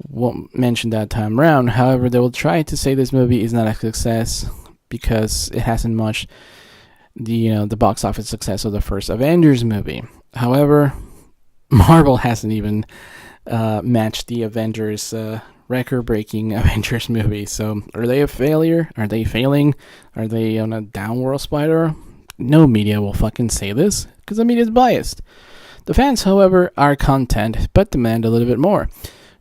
won't mention that time around. However, they will try to say this movie is not a success because it hasn't matched the box office success of the first Avengers movie. However, Marvel hasn't even matched the Avengers record-breaking Avengers movie. So, are they a failure? Are they failing? Are they on a downward spiral? No media will fucking say this because the media is biased. The fans, however, are content but demand a little bit more.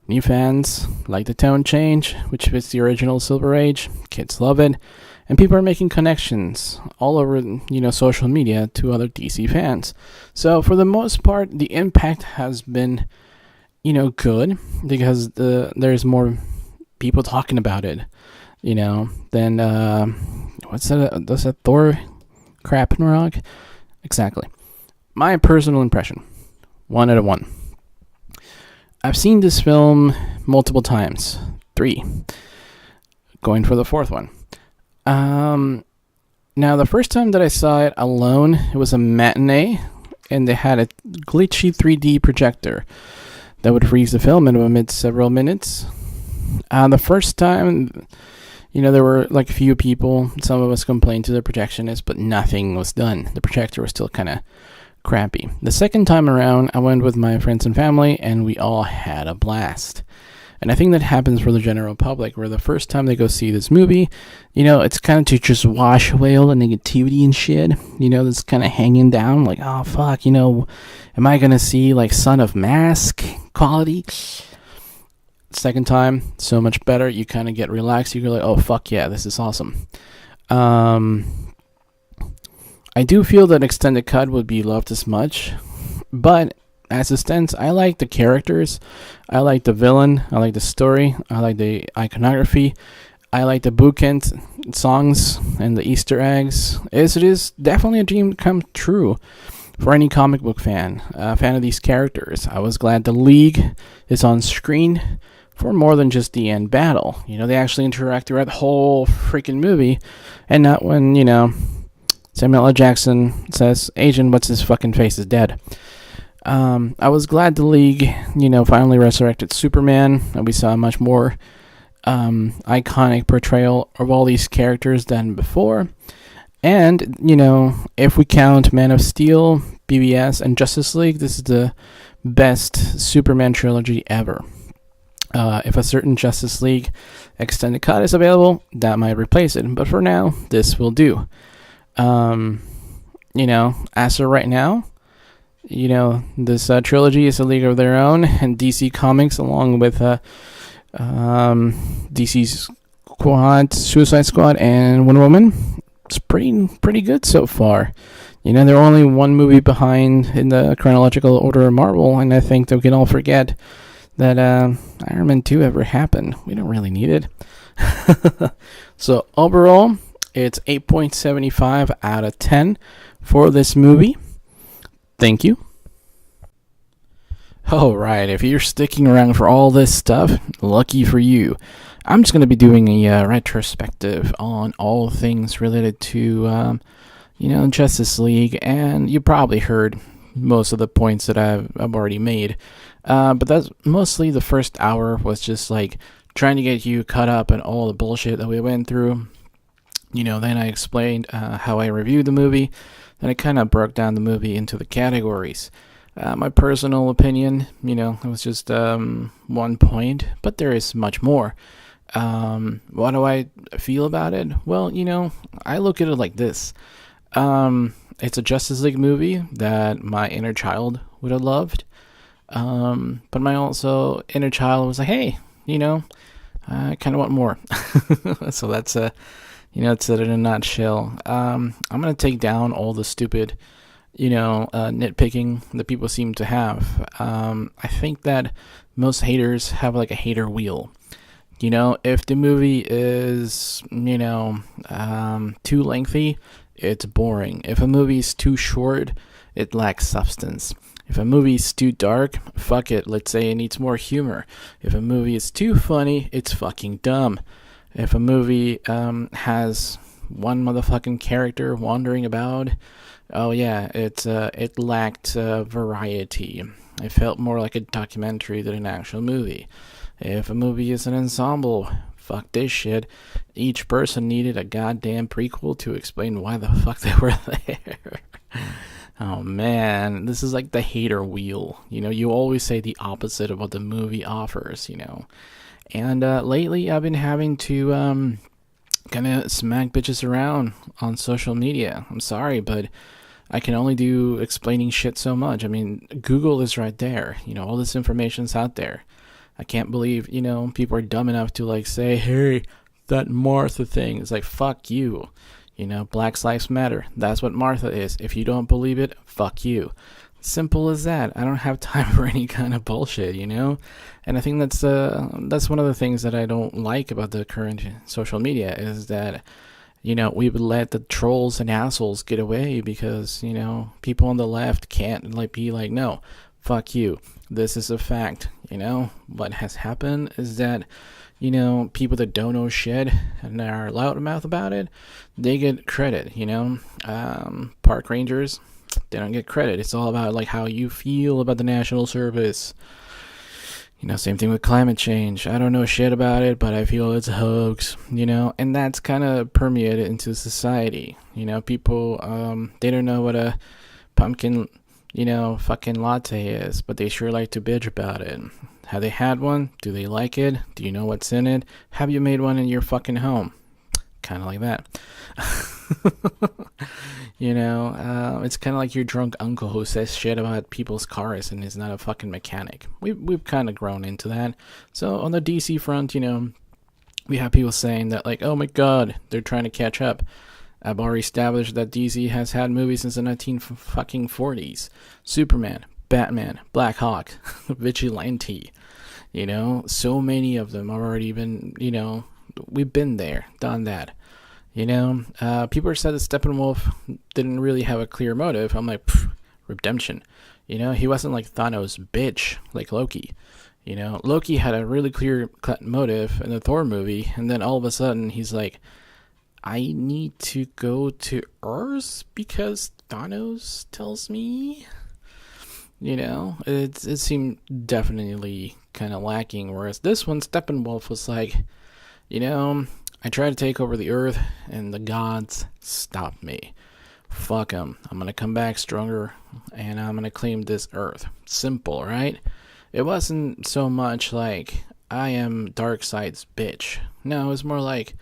New fans like the tone change, which fits the original Silver Age. Kids love it. And people are making connections all over, social media to other DC fans. So for the most part, the impact has been, good because there's more people talking about it, than, what's that? Does that Thor crap in rock? Exactly. My personal impression, 1 out of 1. I've seen this film multiple times, 3, going for the 4th one. Now the first time that I saw it alone, it was a matinee, and they had a glitchy 3D projector that would freeze the film in amid several minutes. The first time, there were like a few people. Some of us complained to the projectionist, but nothing was done. The projector was still kind of crappy. The second time around, I went with my friends and family, and we all had a blast. And I think that happens for the general public, where the first time they go see this movie, it's kind of to just wash away all the negativity and shit, that's kind of hanging down, like, oh, fuck, am I going to see, like, Son of Mask quality? Second time, so much better. You kind of get relaxed. You're like, oh, fuck yeah, this is awesome. I do feel that extended cut would be loved as much, but as it stands, I like the characters, I like the villain, I like the story, I like the iconography, I like the bookend songs and the Easter eggs. It is definitely a dream come true for any comic book fan, a fan of these characters. I was glad the League is on screen for more than just the end battle. They actually interact throughout the whole freaking movie, and not when, Samuel L. Jackson says, Agent, what's his fucking face is dead. I was glad the League, finally resurrected Superman, and we saw a much more iconic portrayal of all these characters than before. And, if we count Man of Steel, BVS, and Justice League, this is the best Superman trilogy ever. If a certain Justice League extended cut is available, that might replace it. But for now, this will do. As of right now, this trilogy is a league of their own, and DC Comics, along with DC's Suicide Squad, and Wonder Woman, it's pretty good so far. They're only one movie behind in the chronological order of Marvel, and I think that we can all forget that Iron Man 2 ever happened. We don't really need it. So overall, it's 8.75 out of 10 for this movie. Thank you. Alright, if you're sticking around for all this stuff, lucky for you. I'm just going to be doing a retrospective on all things related to, Justice League, and you probably heard most of the points that I've already made. But that's mostly the first hour was just like trying to get you caught up in all the bullshit that we went through. Then I explained how I reviewed the movie. Then I kind of broke down the movie into the categories. My personal opinion, it was just 1 point, but there is much more. What do I feel about it? Well, I look at it like this. It's a Justice League movie that my inner child would have loved. But my also inner child was like, hey, I kind of want more. So that's that's it in a nutshell. I'm going to take down all the stupid, nitpicking that people seem to have. I think that most haters have like a hater wheel. If the movie is, too lengthy, it's boring. If a movie's too short, it lacks substance. If a movie's too dark, fuck it, let's say it needs more humor. If a movie is too funny, it's fucking dumb. If a movie has one motherfucking character wandering about, oh yeah, it lacked variety. It felt more like a documentary than an actual movie. If a movie is an ensemble, fuck this shit. Each person needed a goddamn prequel to explain why the fuck they were there. Oh man, this is like the hater wheel. You always say the opposite of what the movie offers, And lately I've been having to kind of smack bitches around on social media. I'm sorry, but I can only do explaining shit so much. I mean, Google is right there. All this information's out there. I can't believe, people are dumb enough to like say, hey, that Martha thing. It's like, fuck you. Black Lives Matter. That's what Martha is. If you don't believe it, fuck you. Simple as that. I don't have time for any kind of bullshit, And I think that's one of the things that I don't like about the current social media is that, we would let the trolls and assholes get away because, people on the left can't be like, no, fuck you. This is a fact. What has happened is that, people that don't know shit and are loudmouth about it, they get credit, Park rangers, they don't get credit. It's all about how you feel about the national service. Same thing with climate change. I don't know shit about it, but I feel it's a hoax, and that's kind of permeated into society. People, they don't know what a pumpkin, fucking latte is, but they sure like to bitch about it. Have they had one? Do they like it? Do you know what's in it? Have you made one in your fucking home? Kind of like that. It's kind of like your drunk uncle who says shit about people's cars and is not a fucking mechanic. We've kind of grown into that. So on the DC front, we have people saying that oh my god, they're trying to catch up. I've already established that DC has had movies since the 1940s. Superman, Batman, Black Hawk, Vigilante. So many of them have already been, we've been there, done that. People said that Steppenwolf didn't really have a clear motive. I'm like, redemption. He wasn't like Thanos' bitch, like Loki. Loki had a really clear cut motive in the Thor movie, and then all of a sudden he's like, I need to go to Earth because Thanos tells me. It seemed definitely kind of lacking, whereas this one, Steppenwolf was like, I tried to take over the Earth, and the gods stopped me. Fuck them. I'm gonna come back stronger, and I'm gonna claim this Earth. Simple, right? It wasn't so much like, I am Darkseid's bitch. No, it was more like,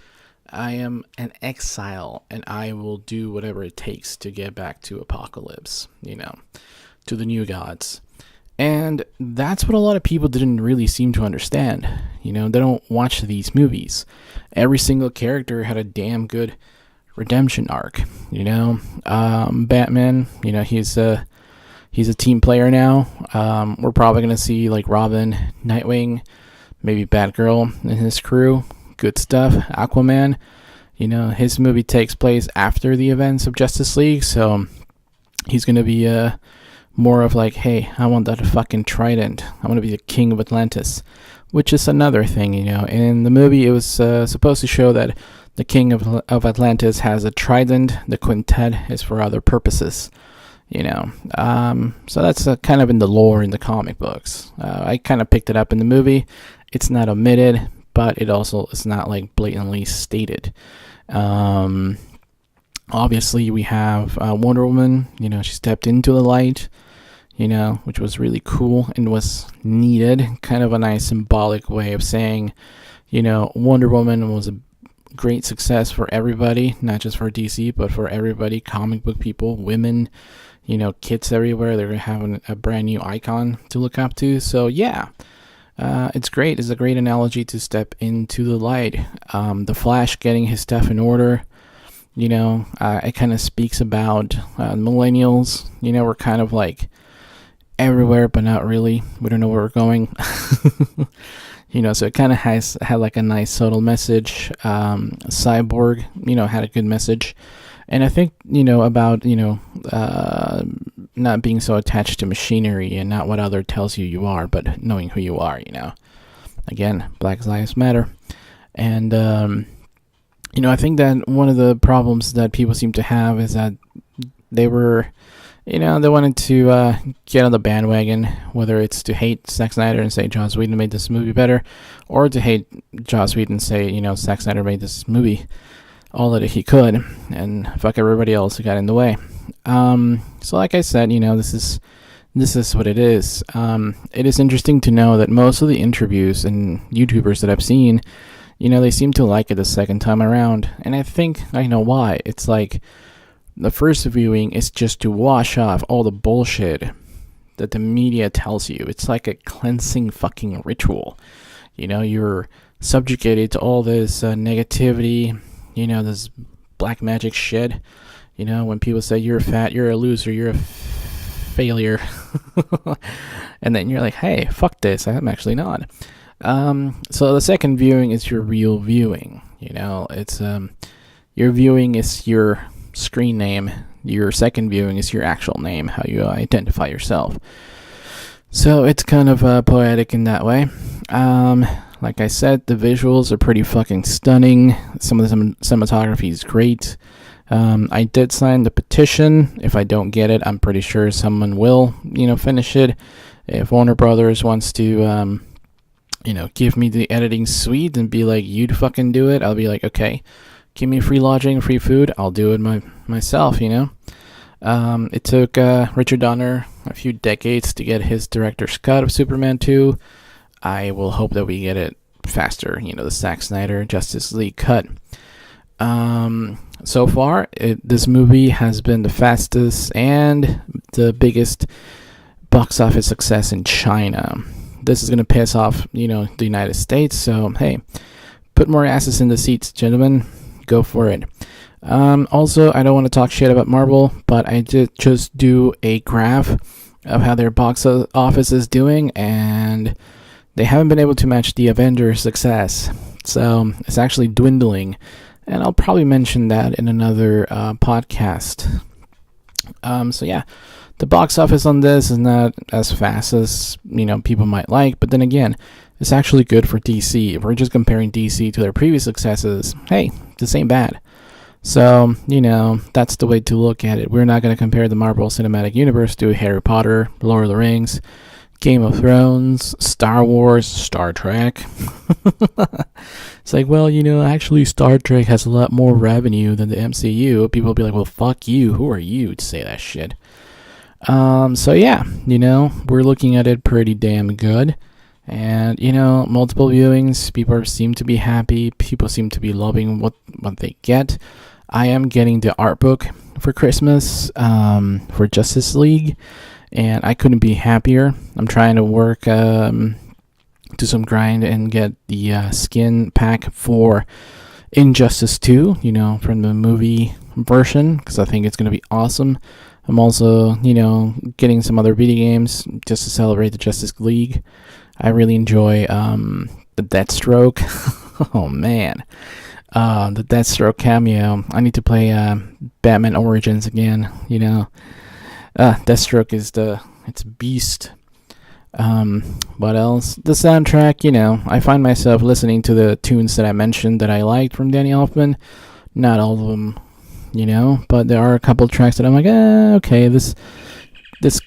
I am an exile, and I will do whatever it takes to get back to Apocalypse, to the new gods. And that's what a lot of people didn't really seem to understand. They don't watch these movies. Every single character had a damn good redemption arc. Batman, he's a team player now. We're probably gonna see like Robin, Nightwing, maybe Batgirl and his crew. Good stuff. Aquaman, his movie takes place after the events of Justice League, so he's gonna be more of like, hey, I want that fucking trident. I want to be the king of Atlantis, which is another thing, In the movie, it was supposed to show that the king of Atlantis has a trident. The quintet is for other purposes, So that's kind of in the lore in the comic books. I kind of picked it up in the movie. It's not omitted, but it also is not like blatantly stated. Obviously, we have Wonder Woman. She stepped into the light, which was really cool and was needed. Kind of a nice symbolic way of saying, Wonder Woman was a great success for everybody, not just for DC, but for everybody, comic book people, women, kids everywhere. They're having a brand new icon to look up to. So, yeah. It's great. It's a great analogy to step into the light. The Flash getting his stuff in order. It kind of speaks about millennials. We're kind of like everywhere, but not really. We don't know where we're going. So it kind of had like a nice subtle message. Cyborg, had a good message. And I think, about, not being so attached to machinery and not what other tells you are, but knowing who you are, Again, Black Lives Matter. And, I think that one of the problems that people seem to have is that they were, they wanted to get on the bandwagon, whether it's to hate Zack Snyder and say Joss Whedon made this movie better, or to hate Joss Whedon and say, Zack Snyder made this movie all that he could, and fuck everybody else who got in the way. So like I said, this is what it is. It is interesting to know that most of the interviews and YouTubers that I've seen, they seem to like it the second time around, and I think I know why. It's like the first viewing is just to wash off all the bullshit that the media tells you. It's like a cleansing fucking ritual. You're subjugated to all this negativity, this black magic shit. When people say you're fat, you're a loser, you're a failure. And then you're like, hey, fuck this, I'm actually not. So the second viewing is your real viewing. It's your viewing is your screen name. Your second viewing is your actual name, how you identify yourself. So it's kind of poetic in that way. Like I said, the visuals are pretty fucking stunning. Some of the cinematography is great. I did sign the petition. If I don't get it, I'm pretty sure someone will, finish it. If Warner Brothers wants to, give me the editing suite and be like, you'd fucking do it, I'll be like, okay, give me free lodging, free food, I'll do it myself, It took Richard Donner a few decades to get his director's cut of Superman 2. I will hope that we get it faster, the Zack Snyder Justice League cut. So far, this movie has been the fastest and the biggest box office success in China. This is going to piss off, the United States. So, hey, put more asses in the seats, gentlemen. Go for it. Also, I don't want to talk shit about Marvel, but I did just do a graph of how their box office is doing, and they haven't been able to match the Avengers' success. So it's actually dwindling, and I'll probably mention that in another podcast. So yeah, the box office on this is not as fast as, people might like, but then again, it's actually good for DC. If we're just comparing DC to their previous successes, hey, this ain't bad. So, that's the way to look at it. We're not going to compare the Marvel Cinematic Universe to Harry Potter, Lord of the Rings, Game of Thrones, Star Wars, Star Trek. It's like, well, actually Star Trek has a lot more revenue than the MCU. People will be like, well, fuck you. Who are you to say that shit? So yeah, we're looking at it pretty damn good. And, multiple viewings, people seem to be happy. People seem to be loving what they get. I am getting the art book for Christmas, for Justice League, and I couldn't be happier. I'm trying to work, do some grind and get the skin pack for Injustice 2, from the movie version, because I think it's going to be awesome. I'm also, getting some other video games just to celebrate the Justice League. I really enjoy the Deathstroke. Oh, man. The Deathstroke cameo. I need to play Batman Origins again, Deathstroke is it's a beast. What else? The soundtrack, I find myself listening to the tunes that I mentioned that I liked from Danny Elfman. Not all of them, but there are a couple tracks that I'm like, okay, this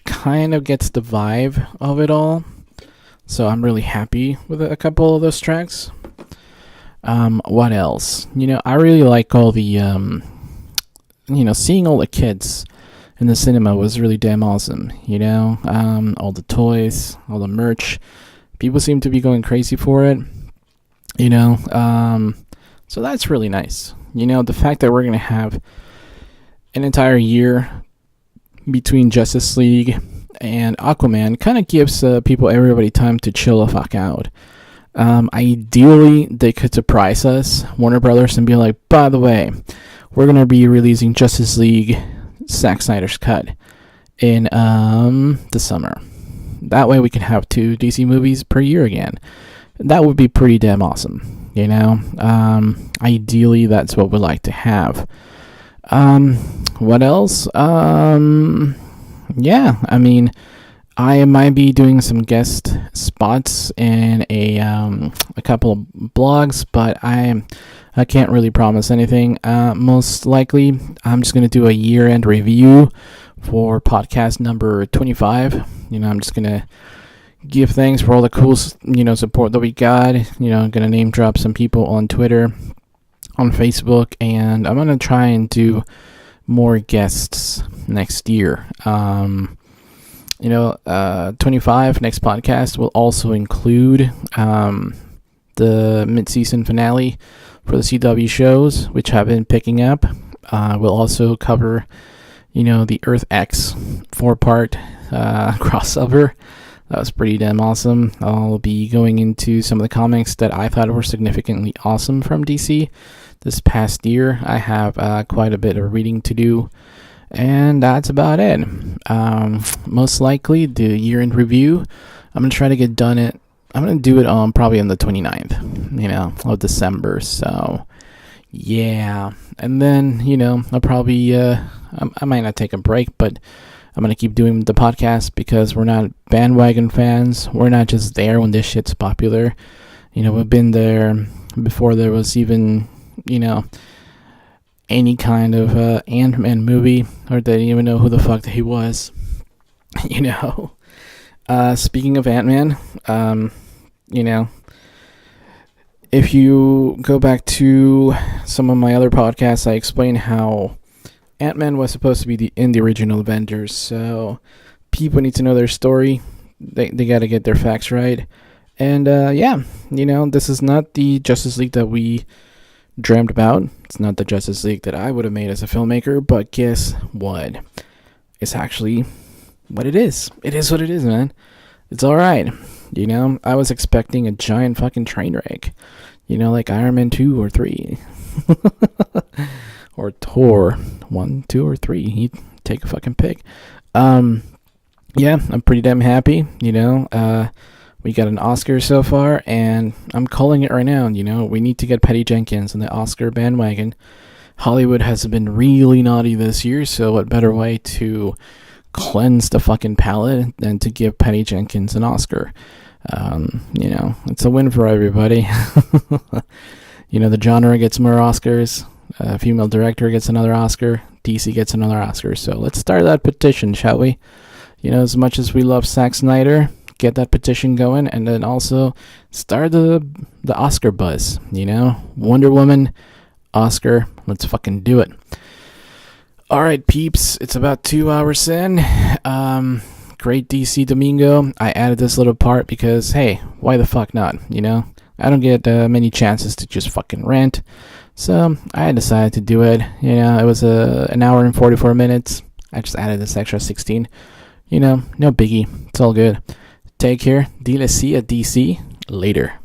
kind of gets the vibe of it all. So I'm really happy with a couple of those tracks. What else? I really like all the, seeing all the kids in the cinema was really damn awesome, all the toys, all the merch. People seem to be going crazy for it, so that's really nice. The fact that we're going to have an entire year between Justice League and Aquaman kind of gives everybody time to chill the fuck out. Ideally, they could surprise us, Warner Brothers, and be like, by the way, we're going to be releasing Justice League Zack Snyder's cut in the summer. That way we can have 2 DC movies per year again. That would be pretty damn awesome, Ideally, that's what we'd like to have. What else? Yeah, I might be doing some guest spots in a couple of blogs, but I can't really promise anything. Most likely, I'm just going to do a year-end review for podcast number 25. I'm just going to give thanks for all the cool, support that we got. Going to name drop some people on Twitter, on Facebook, and I'm going to try and do more guests next year. 25 next podcast will also include the mid-season finale for the CW shows, which have been picking up. We'll also cover, the Earth X 4-part crossover. That was pretty damn awesome. I'll be going into some of the comics that I thought were significantly awesome from DC this past year. I have quite a bit of reading to do, and that's about it. Most likely, the year-end review, I'm going to try to get done it. I'm going to do it probably on the 29th, of December. So, yeah. And then, I'll probably, I might not take a break, but I'm going to keep doing the podcast because we're not bandwagon fans. We're not just there when this shit's popular. We've been there before there was even, any kind of Ant-Man movie, or they didn't even know who the fuck he was. Speaking of Ant-Man, if you go back to some of my other podcasts, I explain how Ant-Man was supposed to be in the original Avengers, so people need to know their story. They got to get their facts right. And this is not the Justice League that we dreamt about. It's not the Justice League that I would have made as a filmmaker, but guess what? It's actually what it is. It is what it is, man. It's alright. I was expecting a giant fucking train wreck. Like Iron Man 2 or 3. Or Thor 1, 2, or 3. You take a fucking pick. Yeah, I'm pretty damn happy. We got an Oscar so far, and I'm calling it right now. We need to get Patty Jenkins on the Oscar bandwagon. Hollywood has been really naughty this year, so what better way to cleanse the fucking palate than to give Patty Jenkins an Oscar? It's a win for everybody. The genre gets more Oscars. A female director gets another Oscar. DC gets another Oscar. So let's start that petition, shall we? As much as we love Zack Snyder, get that petition going, and then also start the Oscar buzz. Wonder Woman, Oscar, let's fucking do it. All right, peeps, it's about 2 hours in. Great DC Domingo. I added this little part because, hey, why the fuck not? I don't get many chances to just fucking rant. So I decided to do it. It was an hour and 44 minutes. I just added this extra 16. No biggie. It's all good. Take care. DC. Later.